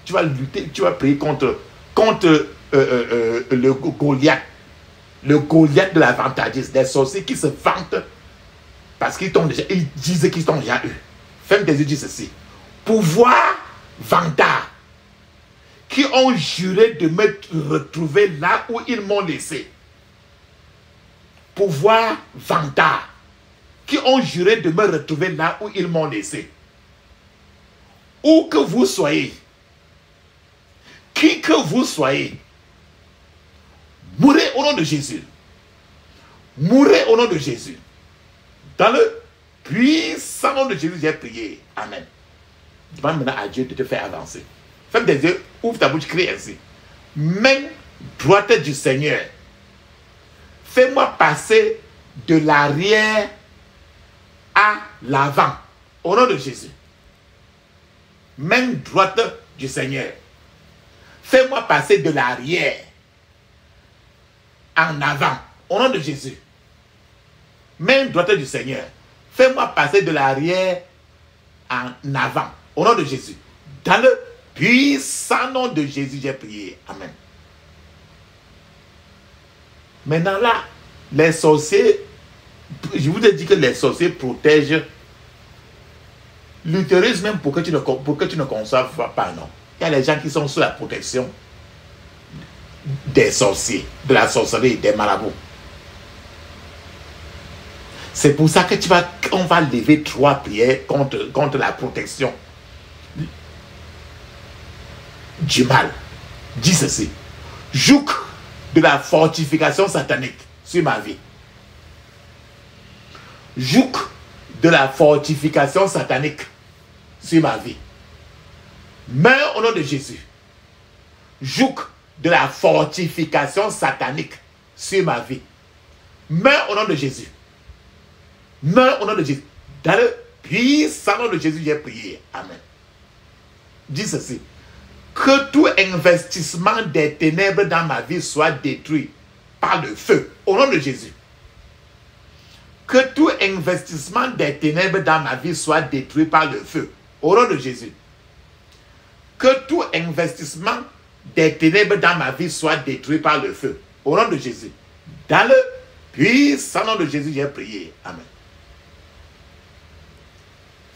Tu vas lutter, tu vas prier contre le Goliath. Le Goliath de l'avantagiste. Des sorciers qui se vantent parce qu'ils disent qu'ils t'ont déjà eu. Ferme tes yeux, dis ceci. Pouvoir vantard qui ont juré de me retrouver là où ils m'ont laissé. Pouvoir vantard qui ont juré de me retrouver là où ils m'ont laissé. Où que vous soyez, qui que vous soyez, mourrez au nom de Jésus. Mourrez au nom de Jésus. Dans le puissant nom de Jésus, j'ai prié. Amen. Demande maintenant à Dieu de te faire avancer. Ferme tes yeux, ouvre ta bouche, crie ainsi. Main droite du Seigneur, fais-moi passer de l'arrière à l'avant. Au nom de Jésus. Main droite du Seigneur, fais-moi passer de l'arrière en avant. Au nom de Jésus. Main droite du Seigneur, fais-moi passer de l'arrière en avant. Au nom de Jésus. Dans le puissant nom de Jésus, j'ai prié. Amen. Maintenant là, les sorciers, je vous ai dit que les sorciers protègent L'utérus, même pour que tu ne conçoives pas, non. Il y a les gens qui sont sous la protection des sorciers, de la sorcellerie, des marabouts. C'est pour ça que on va lever 3 prières contre la protection du mal. Dis ceci. Joug de la fortification satanique sur ma vie. Joug de la fortification satanique sur ma vie. Meurs au nom de Jésus. Joug de la fortification satanique sur ma vie. Meurs au nom de Jésus. Meurs au nom de Jésus. Dans le puissant nom de Jésus, j'ai prié. Amen. Dis ceci. Que tout investissement des ténèbres dans ma vie soit détruit par le feu. Au nom de Jésus. Que tout investissement des ténèbres dans ma vie soit détruit par le feu. Au nom de Jésus. Que tout investissement des ténèbres dans ma vie soit détruit par le feu. Au nom de Jésus. Dans le puissant nom de Jésus, j'ai prié. Amen.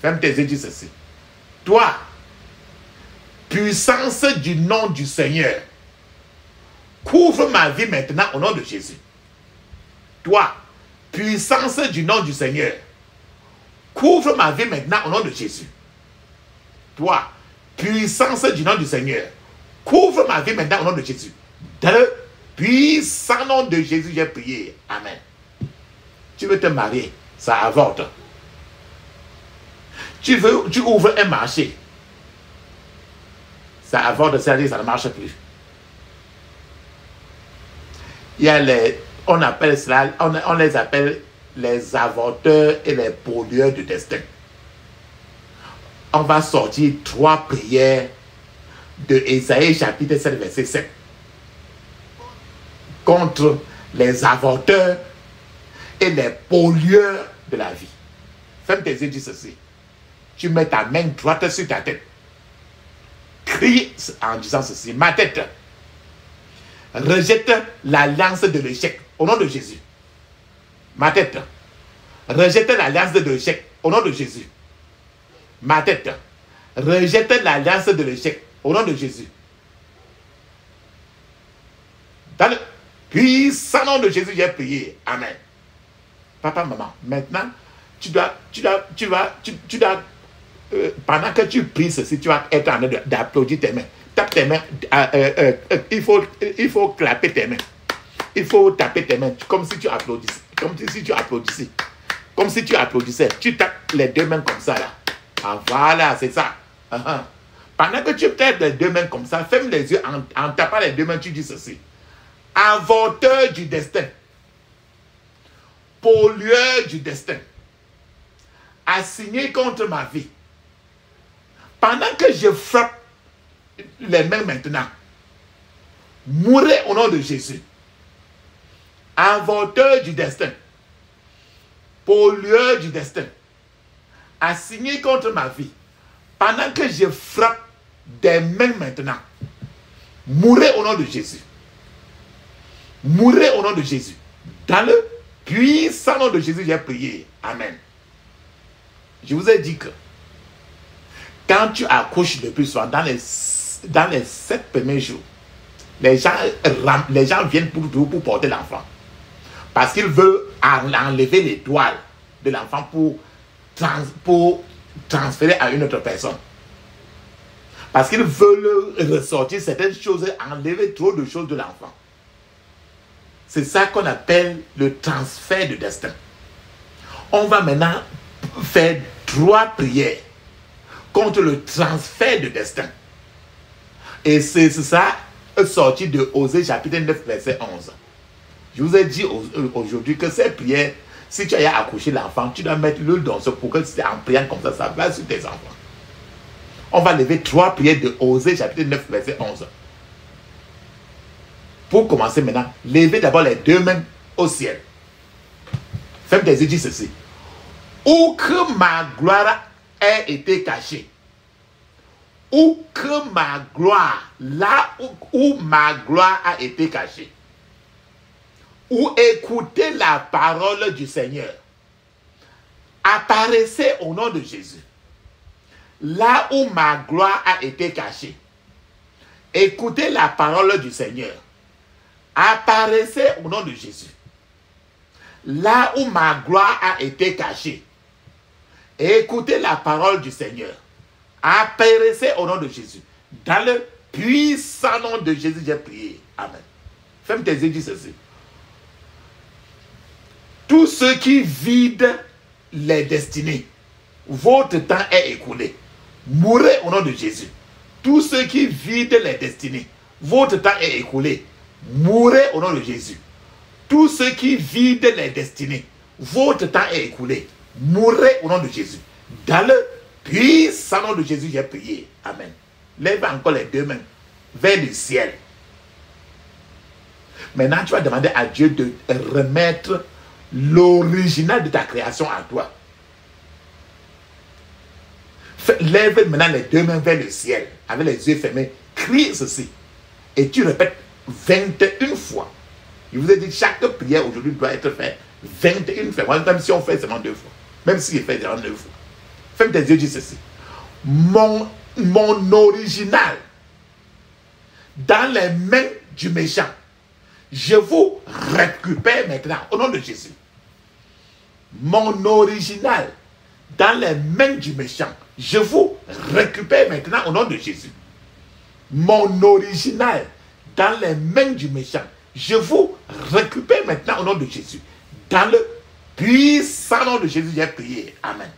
Ferme tes yeux, dis ceci. Toi, puissance du nom du Seigneur, couvre ma vie maintenant au nom de Jésus. Toi, puissance du nom du Seigneur, couvre ma vie maintenant au nom de Jésus. Toi, puissance du nom du Seigneur, couvre ma vie maintenant au nom de Jésus. Dans le puissant nom de Jésus, j'ai prié. Amen. Tu veux te marier, ça avorte. Tu ouvres un marché, ça avorte, c'est-à-dire ça ne marche plus. Il y a on appelle cela, on les appelle les avorteurs et les pollueurs du destin. On va sortir 3 prières de Ésaïe chapitre 7 verset 7 contre les avorteurs et les pollueurs de la vie. Ferme tes yeux, dis ceci. Tu mets ta main droite sur ta tête. Crie en disant ceci. Ma tête rejette l'alliance de l'échec au nom de Jésus. Ma tête rejette l'alliance de l'échec au nom de Jésus. Ma tête rejette l'alliance de l'échec au nom de Jésus. Dans le puissant nom de Jésus, j'ai prié. Amen. Papa, maman, maintenant, pendant que tu pries ceci, tu vas être en train d'applaudir tes mains. Tape tes mains. Il faut clapper tes mains. Il faut taper tes mains comme si tu applaudissais. Comme si tu applaudissais. Comme si tu applaudissais. Tu tapes les 2 mains comme ça là. Ah, voilà, c'est ça. Pendant que tu tapes les 2 mains comme ça, ferme les yeux en tapant les 2 mains, tu dis ceci. Inventeur du destin. Pollueur du destin. Assigné contre ma vie. Pendant que je frappe les mains maintenant, mourrez au nom de Jésus. Inventeur du destin. Pollueur du destin. Assigné contre ma vie. Pendant que je frappe des mains maintenant, mourrez au nom de Jésus. Mourrez au nom de Jésus. Dans le puissant nom de Jésus, j'ai prié. Amen. Je vous ai dit que quand tu accouches le plus souvent, dans les 7 premiers jours, les gens viennent pour porter l'enfant. Parce qu'ils veulent enlever l'étoile de l'enfant pour transférer à une autre personne. Parce qu'ils veulent ressortir certaines choses, enlever trop de choses de l'enfant. C'est ça qu'on appelle le transfert de destin. On va maintenant faire 3 prières contre le transfert de destin. Et c'est ça sorti de Osée chapitre 9 verset 11. Je vous ai dit aujourd'hui que ces prières, si tu as accouché l'enfant, tu dois mettre l'huile dans ce pour que c'est en priant comme ça va sur tes enfants. On va lever 3 prières de Osée chapitre 9 verset 11. Pour commencer maintenant, levez d'abord les 2 mains au ciel. Faites des yeux, dis ceci. Où que ma gloire ait été cachée, où que ma gloire, là où ma gloire a été cachée, où écoutez la parole du Seigneur, apparaissez au nom de Jésus. là où ma gloire a été cachée. Écoutez la parole du Seigneur. Apparaissez au nom de Jésus. Là où ma gloire a été cachée. Écoutez la parole du Seigneur. Apparaissez au nom de Jésus. Dans le puissant nom de Jésus, j'ai prié. Amen. Ferme tes yeux, dis ceci. Tous ceux qui vident les destinées, votre temps est écoulé. Mourrez au nom de Jésus. Tous ceux qui vident les destinées, votre temps est écoulé. Mourrez au nom de Jésus. Tous ceux qui vident les destinées, votre temps est écoulé. Mourrez au nom de Jésus. Dans le puissant nom de Jésus, j'ai prié. Amen. Lève encore les deux mains vers le ciel. Maintenant, tu vas demander à Dieu de remettre l'original de ta création à toi. Lève maintenant les deux mains vers le ciel, avec les yeux fermés. Crie ceci. Et tu répètes 21 fois. Je vous ai dit, chaque prière aujourd'hui doit être faite 21 fois. Même si on fait seulement 2 fois. Même si je fais seulement 2 fois. Ferme tes yeux, dis ceci. Mon original dans les mains du méchant, je vous récupère maintenant au nom de Jésus. Mon original dans les mains du méchant, je vous récupère maintenant au nom de Jésus. Mon original dans les mains du méchant, je vous récupère maintenant au nom de Jésus. Dans le puissant nom de Jésus, j'ai prié. Amen.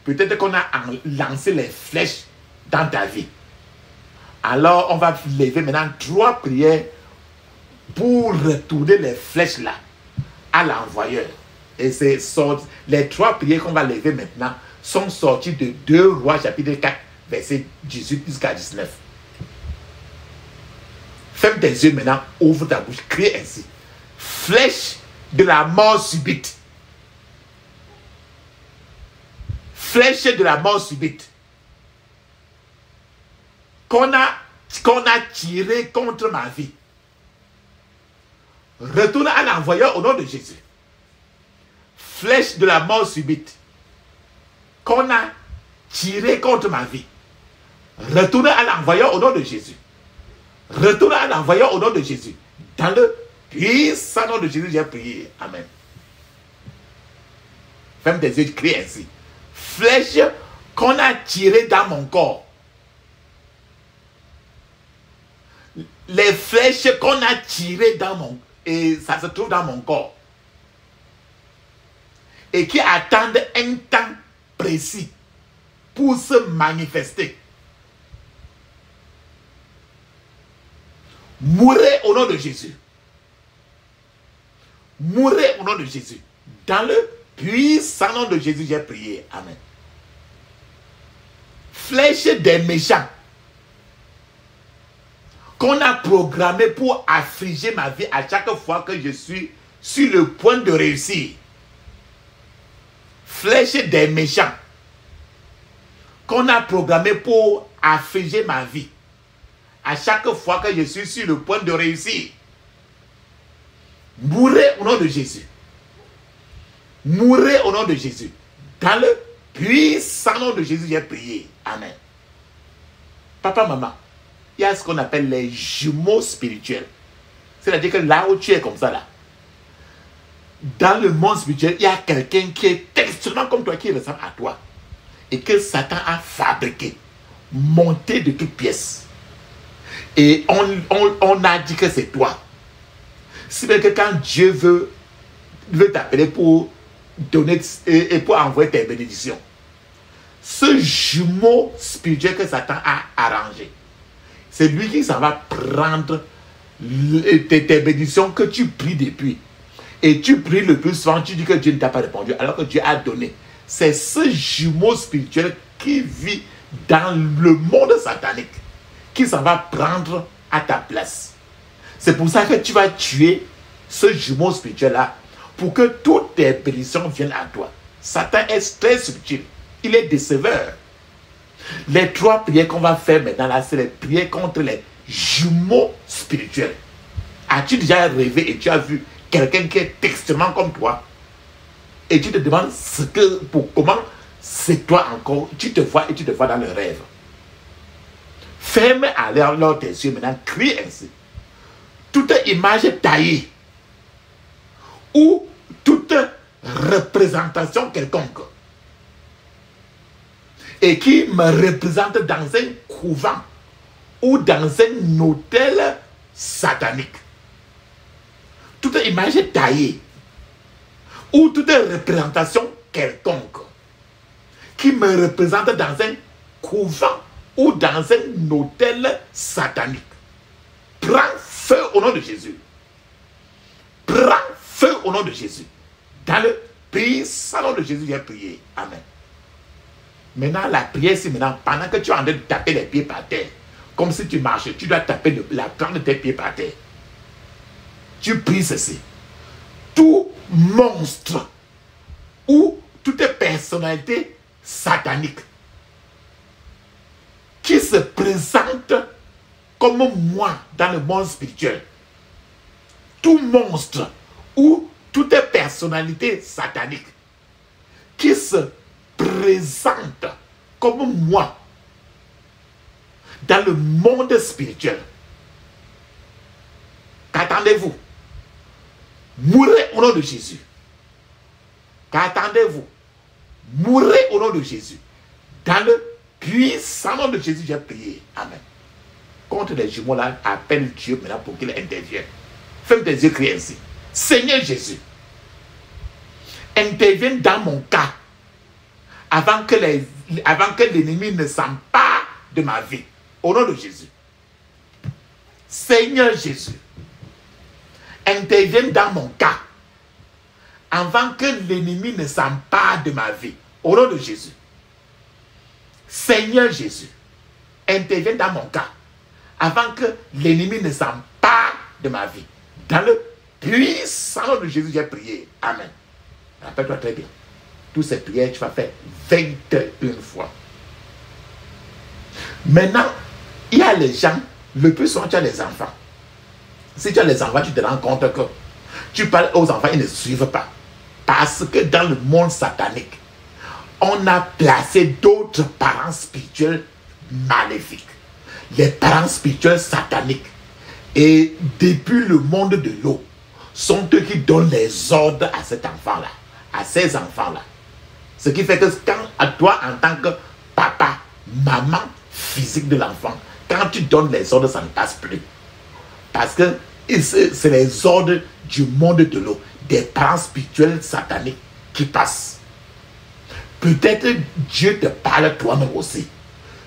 Peut-être qu'on a lancé les flèches dans ta vie. Alors, on va lever maintenant 3 prières pour retourner les flèches là à l'envoyeur. Et c'est les 3 prières qu'on va lever maintenant sont sorties de 2 Rois chapitre 4, verset 18 jusqu'à 19. Ferme tes yeux maintenant, ouvre ta bouche, crie ainsi. Flèche de la mort subite. Flèche de la mort subite. Qu'on a tiré contre ma vie. Retourne à l'envoyeur au nom de Jésus. Flèche de la mort subite. Qu'on a tiré contre ma vie. Retourne à l'envoyeur au nom de Jésus. Retourne à l'envoyeur au nom de Jésus. Dans le puissant nom de Jésus, j'ai prié. Amen. Ferme tes yeux, crie ainsi. Flèche qu'on a tirée dans mon corps. Les flèches qu'on a tirées dans mon... Et ça se trouve dans mon corps. Et qui attendent un temps précis pour se manifester. Mourrez au nom de Jésus. Mourrez au nom de Jésus. Dans le puissant nom de Jésus, j'ai prié. Amen. Flèche des méchants qu'on a programmé pour affliger ma vie à chaque fois que je suis sur le point de réussir. Flèche des méchants qu'on a programmé pour affliger ma vie à chaque fois que je suis sur le point de réussir. Mourrez au nom de Jésus. Mourrez au nom de Jésus. Dans le puissant nom de Jésus, j'ai prié. Amen. Papa, maman, il y a ce qu'on appelle les jumeaux spirituels. C'est-à-dire que là où tu es comme ça, là, dans le monde spirituel, il y a quelqu'un qui est exactement comme toi, qui ressemble à toi. Et que Satan a fabriqué, monté de toutes pièces. Et on a dit que c'est toi. Si bien que quand Dieu veut t'appeler pour donner et pour envoyer tes bénédictions, ce jumeau spirituel que Satan a arrangé, c'est lui qui s'en va prendre tes bénédictions que tu pries depuis. Et tu pries le plus souvent, tu dis que Dieu ne t'a pas répondu, alors que Dieu a donné. C'est ce jumeau spirituel qui vit dans le monde satanique, qui s'en va prendre à ta place. C'est pour ça que tu vas tuer ce jumeau spirituel-là, pour que toutes tes bénédictions viennent à toi. Satan est très subtil. Il est déceveur. Les 3 prières qu'on va faire maintenant là, c'est les prières contre les jumeaux spirituels. As-tu déjà rêvé et tu as vu quelqu'un qui est extrêmement comme toi? Et tu te demandes comment c'est toi encore, tu te vois et tu te vois dans le rêve. Ferme alors tes yeux maintenant, crie ainsi. Toute image taillée ou toute représentation quelconque et qui me représente dans un couvent ou dans un hôtel satanique. Toute image taillée ou toute représentation quelconque qui me représente dans un couvent ou dans un hôtel satanique. Prends feu au nom de Jésus. Prends feu au nom de Jésus. Dans le puissant nom de Jésus, j'ai prié. Amen. Maintenant, la prière, c'est maintenant, pendant que tu es en train de taper les pieds par terre, comme si tu marchais, tu dois taper la plante de tes pieds par terre. Tu pries ceci. Tout monstre ou toute personnalité satanique qui se présente comme moi dans le monde spirituel, tout monstre ou toute personnalité satanique qui se présente comme moi dans le monde spirituel, qu'attendez-vous? Mourrez au nom de Jésus. Qu'attendez-vous? Mourrez au nom de Jésus. Dans le puissant nom de Jésus, j'ai prié. Amen. Contre les jumeaux là, appelle Dieu maintenant pour qu'il intervienne. Ferme tes yeux, crie ainsi. Seigneur Jésus, intervienne dans mon cas avant que l'ennemi ne s'empare de ma vie. Au nom de Jésus. Seigneur Jésus, intervienne dans mon cas avant que l'ennemi ne s'empare de ma vie. Au nom de Jésus. Seigneur Jésus, intervienne dans mon cas avant que l'ennemi ne s'empare de ma vie. Dans le puissant nom de Jésus, j'ai prié. Amen. Rappelle-toi très bien. Toutes ces prières, tu vas faire 21 fois. Maintenant, il y a les gens, le plus souvent, tu as les enfants. Si tu as les enfants, tu te rends compte que tu parles aux enfants, ils ne suivent pas. Parce que dans le monde satanique, on a placé d'autres parents spirituels maléfiques. Les parents spirituels sataniques. Et depuis le monde de l'eau, sont eux qui donnent les ordres à cet enfant-là, à ces enfants-là. Ce qui fait que quand à toi, en tant que papa, maman physique de l'enfant, quand tu donnes les ordres, ça ne passe plus. Parce que c'est les ordres du monde de l'eau, des parents spirituels sataniques qui passent. Peut-être Dieu te parle toi-même aussi.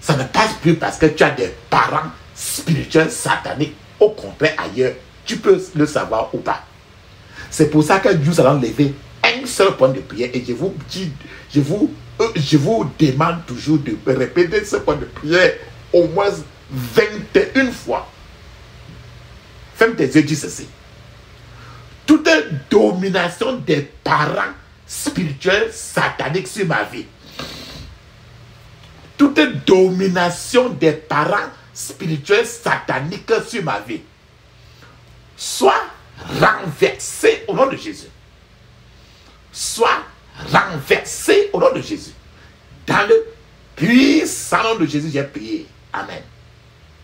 Ça ne passe plus parce que tu as des parents spirituels sataniques. Au contraire, ailleurs, tu peux le savoir ou pas. C'est pour ça que nous allons lever un seul point de prière et je vous dis, je vous demande toujours de répéter ce point de prière au moins 21 fois. Ferme tes yeux, dis ceci. Toute domination des parents spirituels sataniques sur ma vie, toute domination des parents spirituels sataniques sur ma vie, soit renversée au nom de Jésus. Soit renversée au nom de Jésus. Dans le puissant nom de Jésus, j'ai prié. Amen.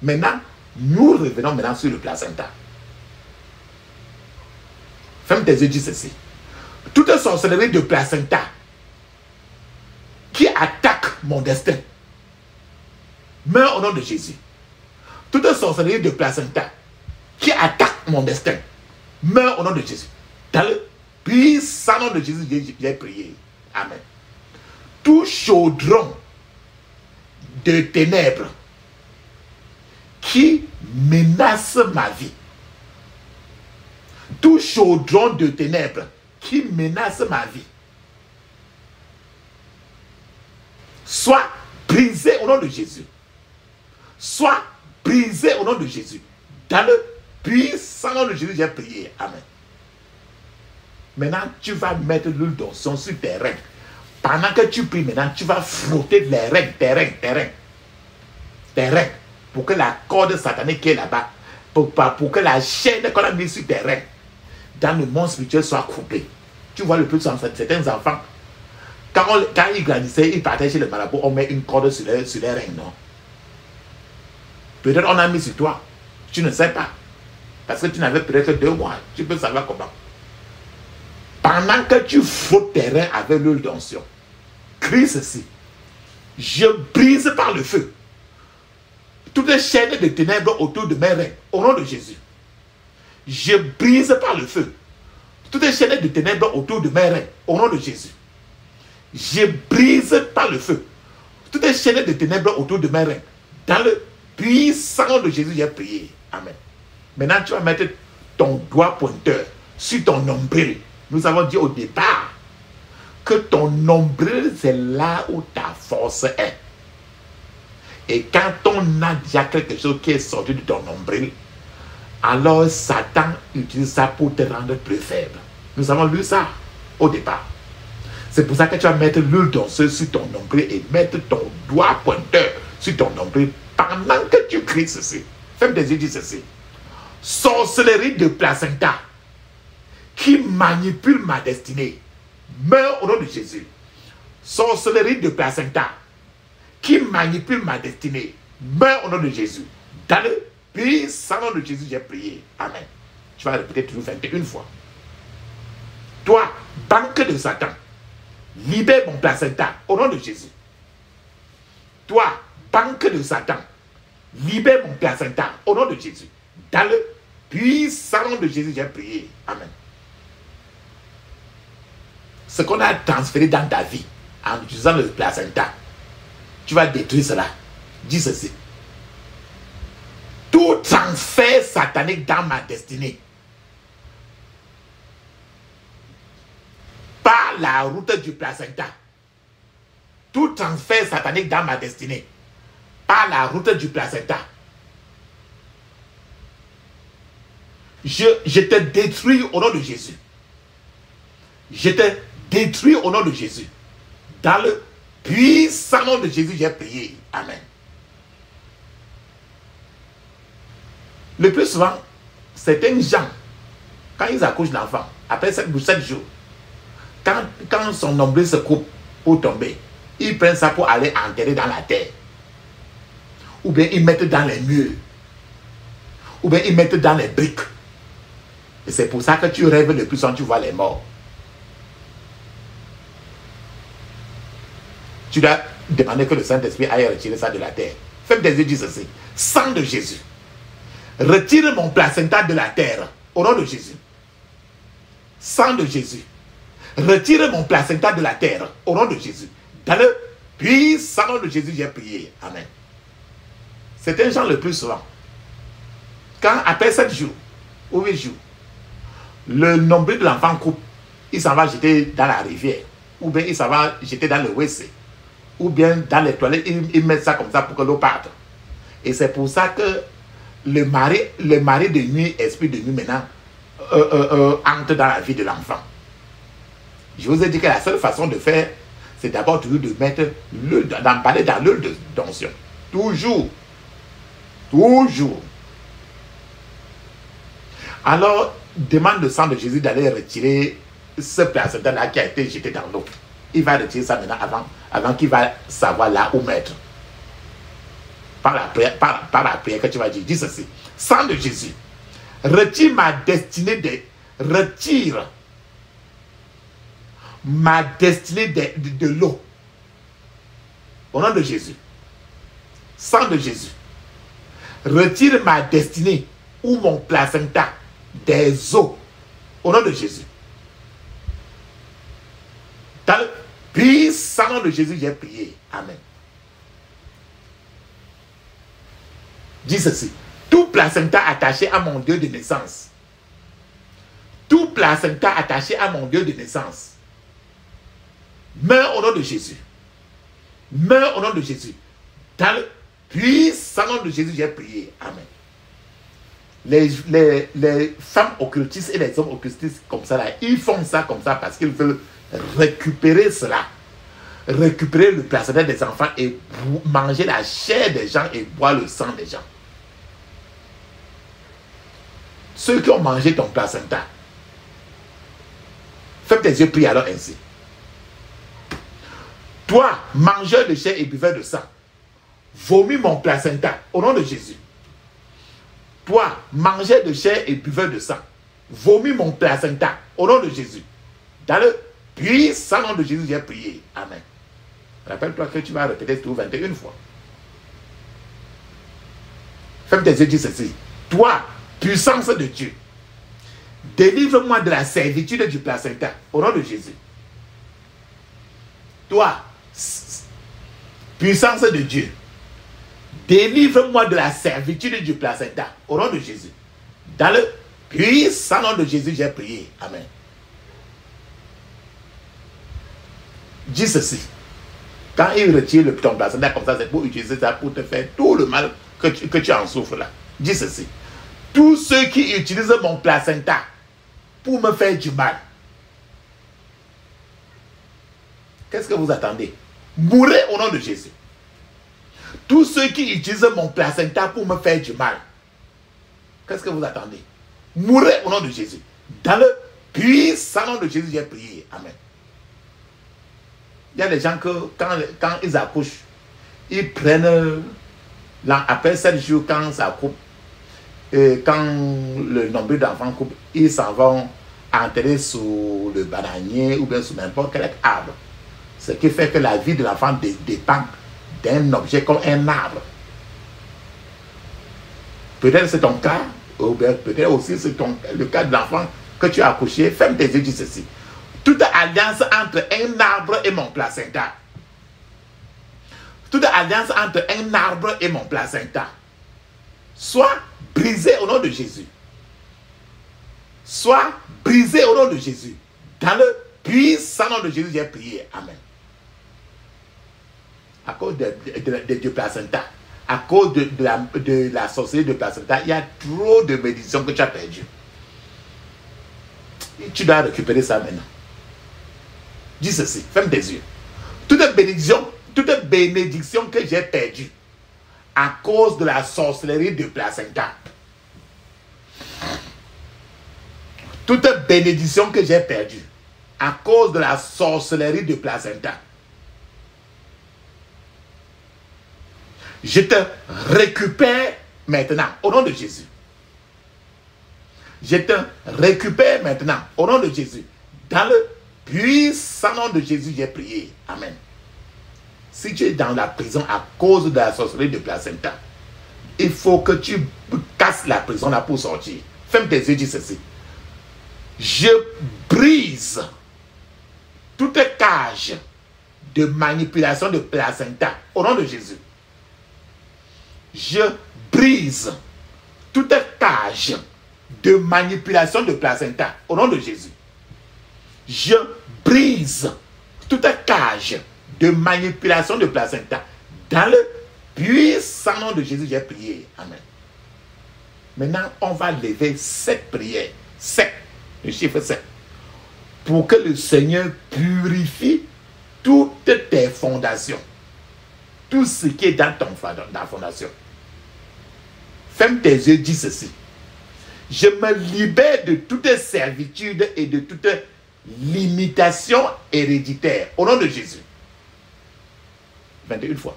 Maintenant, nous revenons maintenant sur le placenta. Ferme tes yeux, dis ceci. Toute sorcellerie de placenta qui attaque mon destin, meurt au nom de Jésus. Toute sorcellerie de placenta qui attaque mon destin, meurt au nom de Jésus. Dans le puissant nom de Jésus, j'ai prié. Amen. Tout chaudron de ténèbres qui menace ma vie, tout chaudron de ténèbres qui menace ma vie, soit brisé au nom de Jésus. Soit brisé au nom de Jésus. Dans le puissant nom de Jésus, j'ai prié. Amen. Maintenant, tu vas mettre l'huile d'onction sur tes reins. Pendant que tu pries maintenant, tu vas frotter les reins, tes reins, pour que la corde satanique qui est là-bas, pour que la chaîne qu'on a mise sur tes reins, dans le monde spirituel soit coupée. Tu vois le plus souvent, certains enfants, Quand ils grandissaient, ils partaient chez le marabout, on met une corde sur les reins, non? Peut-être on a mis sur toi. Tu ne sais pas. Parce que tu n'avais peut-être que 2 mois. Tu peux savoir comment. Pendant que tu frottes tes reins avec l'huile d'onction, crie ceci. Je brise par le feu toutes les chaînes de ténèbres autour de mes reins, au nom de Jésus. Je brise par le feu toutes les chaînes de ténèbres autour de mes reins, au nom de Jésus. Je brise par le feu toutes les chaînes de ténèbres autour de mes reins. Dans le puissant nom de Jésus, j'ai prié. Amen. Maintenant, tu vas mettre ton doigt pointeur sur ton nombril. Nous avons dit au départ que ton nombril, c'est là où ta force est. Et quand on a déjà quelque chose qui est sorti de ton nombril, alors Satan utilise ça pour te rendre plus faible. Nous avons lu ça au départ. C'est pour ça que tu vas mettre l'huile d'onceuse sur ton nombril et mettre ton doigt pointeur sur ton nombril pendant que tu cries ceci. Ferme tes yeux, dis ceci. Sorcellerie de placenta qui manipule ma destinée, meurs au nom de Jésus. Sorcellerie de placenta qui manipule ma destinée, meurs au nom de Jésus. Dans le puissant nom de Jésus, j'ai prié. Amen. Tu vas répéter toujours 21 fois. Toi, banque de Satan, libère mon placenta au nom de Jésus. Toi, banque de Satan, libère mon placenta au nom de Jésus. Dans le puissant nom de Jésus, j'ai prié. Amen. Ce qu'on a transféré dans ta vie en utilisant le placenta, tu vas détruire cela. Dis ceci. Tout transfert satanique dans ma destinée, par la route du placenta, tout transfert satanique dans ma destinée, par la route du placenta, je te détruis au nom de Jésus. Je te détruis au nom de Jésus. Dans le puissant nom de Jésus, j'ai prié. Amen. Le plus souvent, certains gens, quand ils accouchent l'enfant, après 7 jours, quand son nombril se coupe pour tomber, ils prennent ça pour aller enterrer dans la terre. Ou bien ils mettent dans les murs. Ou bien ils mettent dans les briques. Et c'est pour ça que tu rêves le plus souvent, tu vois les morts. Tu dois demander que le Saint-Esprit aille retirer ça de la terre. Fais des yeux, dis ceci. Sang de Jésus, retire mon placenta de la terre, au nom de Jésus. Sang de Jésus, retire mon placenta de la terre, au nom de Jésus. Dans le puissant nom de Jésus, j'ai prié. Amen. C'est un genre le plus souvent. Quand après 7 jours ou 8 jours, le nombril de l'enfant coupe, il s'en va jeter dans la rivière, ou bien il s'en va jeter dans le WC, ou bien dans les toilettes, ils mettent ça comme ça pour que l'eau parte. Et c'est pour ça que le mari de nuit, esprit de nuit maintenant, entre dans la vie de l'enfant. Je vous ai dit que la seule façon de faire, c'est d'abord toujours de mettre l'huile, d'emballer dans l'huile d'onction. Toujours. Toujours. Alors, demande le sang de Jésus d'aller retirer ce placenta-là qui a été jeté dans l'eau. Il va retirer ça maintenant avant qu'il va savoir là où mettre. Par la prière que tu vas dire, dis ceci. Sang de Jésus, retire ma destinée retire ma destinée de l'eau. Au nom de Jésus. Sang de Jésus, retire ma destinée ou mon placenta des eaux. Au nom de Jésus. Dans le puissant nom de Jésus, j'ai prié. Amen. Dis ceci. Tout placenta attaché à mon Dieu de naissance. Tout placenta attaché à mon Dieu de naissance. Meurs au nom de Jésus. Meurs au nom de Jésus. Dans le puissant nom de Jésus, j'ai prié. Amen. Les femmes occultistes et les hommes occultistes comme ça, là, ils font ça comme ça parce qu'ils veulent récupérer cela. Récupérer le placenta des enfants et manger la chair des gens et boire le sang des gens. Ceux qui ont mangé ton placenta, fais tes yeux, prie alors ainsi. Toi, mangeur de chair et buveur de sang, vomis mon placenta au nom de Jésus. Toi, mangeur de chair et buveur de sang, vomis mon placenta au nom de Jésus. Dans le puissant nom de Jésus, j'ai prié. Amen. Rappelle-toi que tu vas répéter tout 21 fois. Ferme tes yeux, dis ceci. Toi, puissance de Dieu, délivre-moi de la servitude du placenta au nom de Jésus. Toi, puissance de Dieu, délivre-moi de la servitude du placenta au nom de Jésus. Dans le puissant nom de Jésus, j'ai prié. Amen. Dis ceci. Quand il retire ton placenta comme ça, c'est pour utiliser ça pour te faire tout le mal que tu en souffres là. Dis ceci. Tous ceux qui utilisent mon placenta pour me faire du mal, qu'est-ce que vous attendez? Mourrez au nom de Jésus. Tous ceux qui utilisent mon placenta pour me faire du mal, qu'est-ce que vous attendez? Mourrez au nom de Jésus. Dans le puissant nom de Jésus, j'ai prié. Amen. Il y a des gens que quand ils accouchent, ils prennent, après 7 jours, quand ça coupe, quand le nombre d'enfants coupe, ils s'en vont enterrer sous le bananier ou bien sous n'importe quel arbre. Ce qui fait que la vie de l'enfant dépend d'un objet comme un arbre. Peut-être c'est ton cas, ou bien peut-être aussi c'est le cas de l'enfant que tu as accouché. Ferme tes yeux, dis ceci. Toute alliance entre un arbre et mon placenta. Toute alliance entre un arbre et mon placenta. Soit brisée au nom de Jésus. Soit brisée au nom de Jésus. Dans le puissant nom de Jésus, j'ai prié. Amen. À cause du placenta, à cause de la sorcellerie de placenta, il y a trop de bénédictions que tu as perdues. Tu dois récupérer ça maintenant. Dis ceci, ferme tes yeux. Toute bénédiction que j'ai perdue à cause de la sorcellerie de placenta. Toute bénédiction que j'ai perdue à cause de la sorcellerie de placenta. Je te récupère maintenant au nom de Jésus. Je te récupère maintenant au nom de Jésus. Dans le puissant nom de Jésus, j'ai prié. Amen. Si tu es dans la prison à cause de la sorcellerie de placenta, il faut que tu casses la prison là pour sortir. Ferme tes yeux, dis ceci. Je brise toute cage de manipulation de placenta au nom de Jésus. Je brise toute cage de manipulation de placenta au nom de Jésus. Je brise toute cage de manipulation de placenta. Dans le puissant nom de Jésus, j'ai prié. Amen. Maintenant, on va lever 7 prières. 7, le chiffre 7. Pour que le Seigneur purifie toutes tes fondations. Tout ce qui est dans ta fondation. Ferme tes yeux, dis ceci. Je me libère de toute servitude et de toute limitation héréditaire. Au nom de Jésus. 21 fois.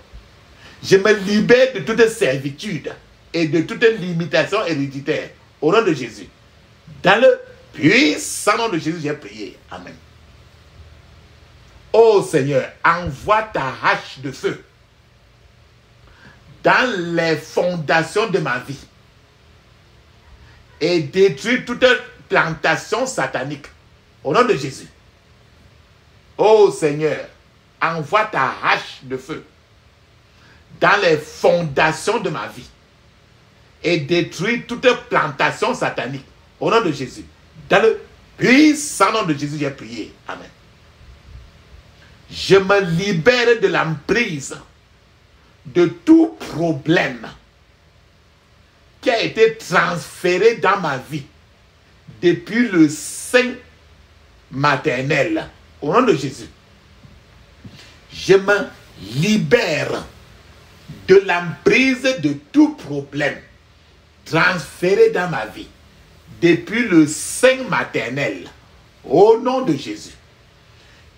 Je me libère de toute servitude et de toute limitation héréditaire. Au nom de Jésus. Dans le puissant nom de Jésus, j'ai prié. Amen. Ô Seigneur, envoie ta hache de feu dans les fondations de ma vie et détruis toute plantation satanique. Au nom de Jésus. Ô Seigneur, envoie ta hache de feu dans les fondations de ma vie et détruis toute plantation satanique. Au nom de Jésus. Dans le puissant nom de Jésus, j'ai prié. Amen. Je me libère de l'emprise de tout problème qui a été transféré dans ma vie depuis le sein maternel. Au nom de Jésus. Je me libère de l'emprise de tout problème transféré dans ma vie depuis le sein maternel. Au nom de Jésus.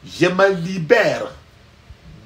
Je me libère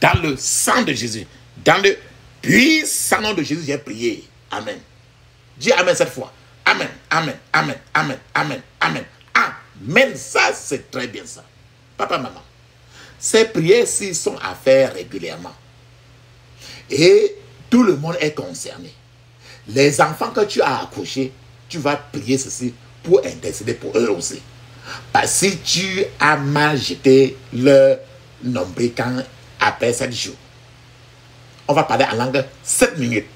dans le sang de Jésus. Dans le puissant nom de Jésus, j'ai prié. Amen. Dis Amen cette fois. Amen, Amen, Amen, Amen, Amen, Amen. Amen, ça c'est très bien ça. Papa, maman, ces prières-ci sont à faire régulièrement. Et tout le monde est concerné. Les enfants que tu as accouchés, tu vas prier ceci pour intercéder pour eux aussi. Parce que si tu as mal jeté le nombril quand après 7 jours, on va parler en langue 7 minutes.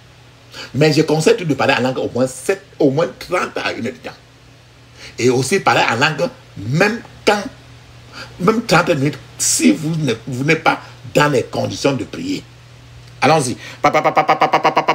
Mais je conseille de parler en langue au moins 30 à 1 heure de temps. Et aussi parler en langue même 30 minutes si vous n'êtes pas dans les conditions de prier. Allons-y. Papa, papa, papa, papa, papa,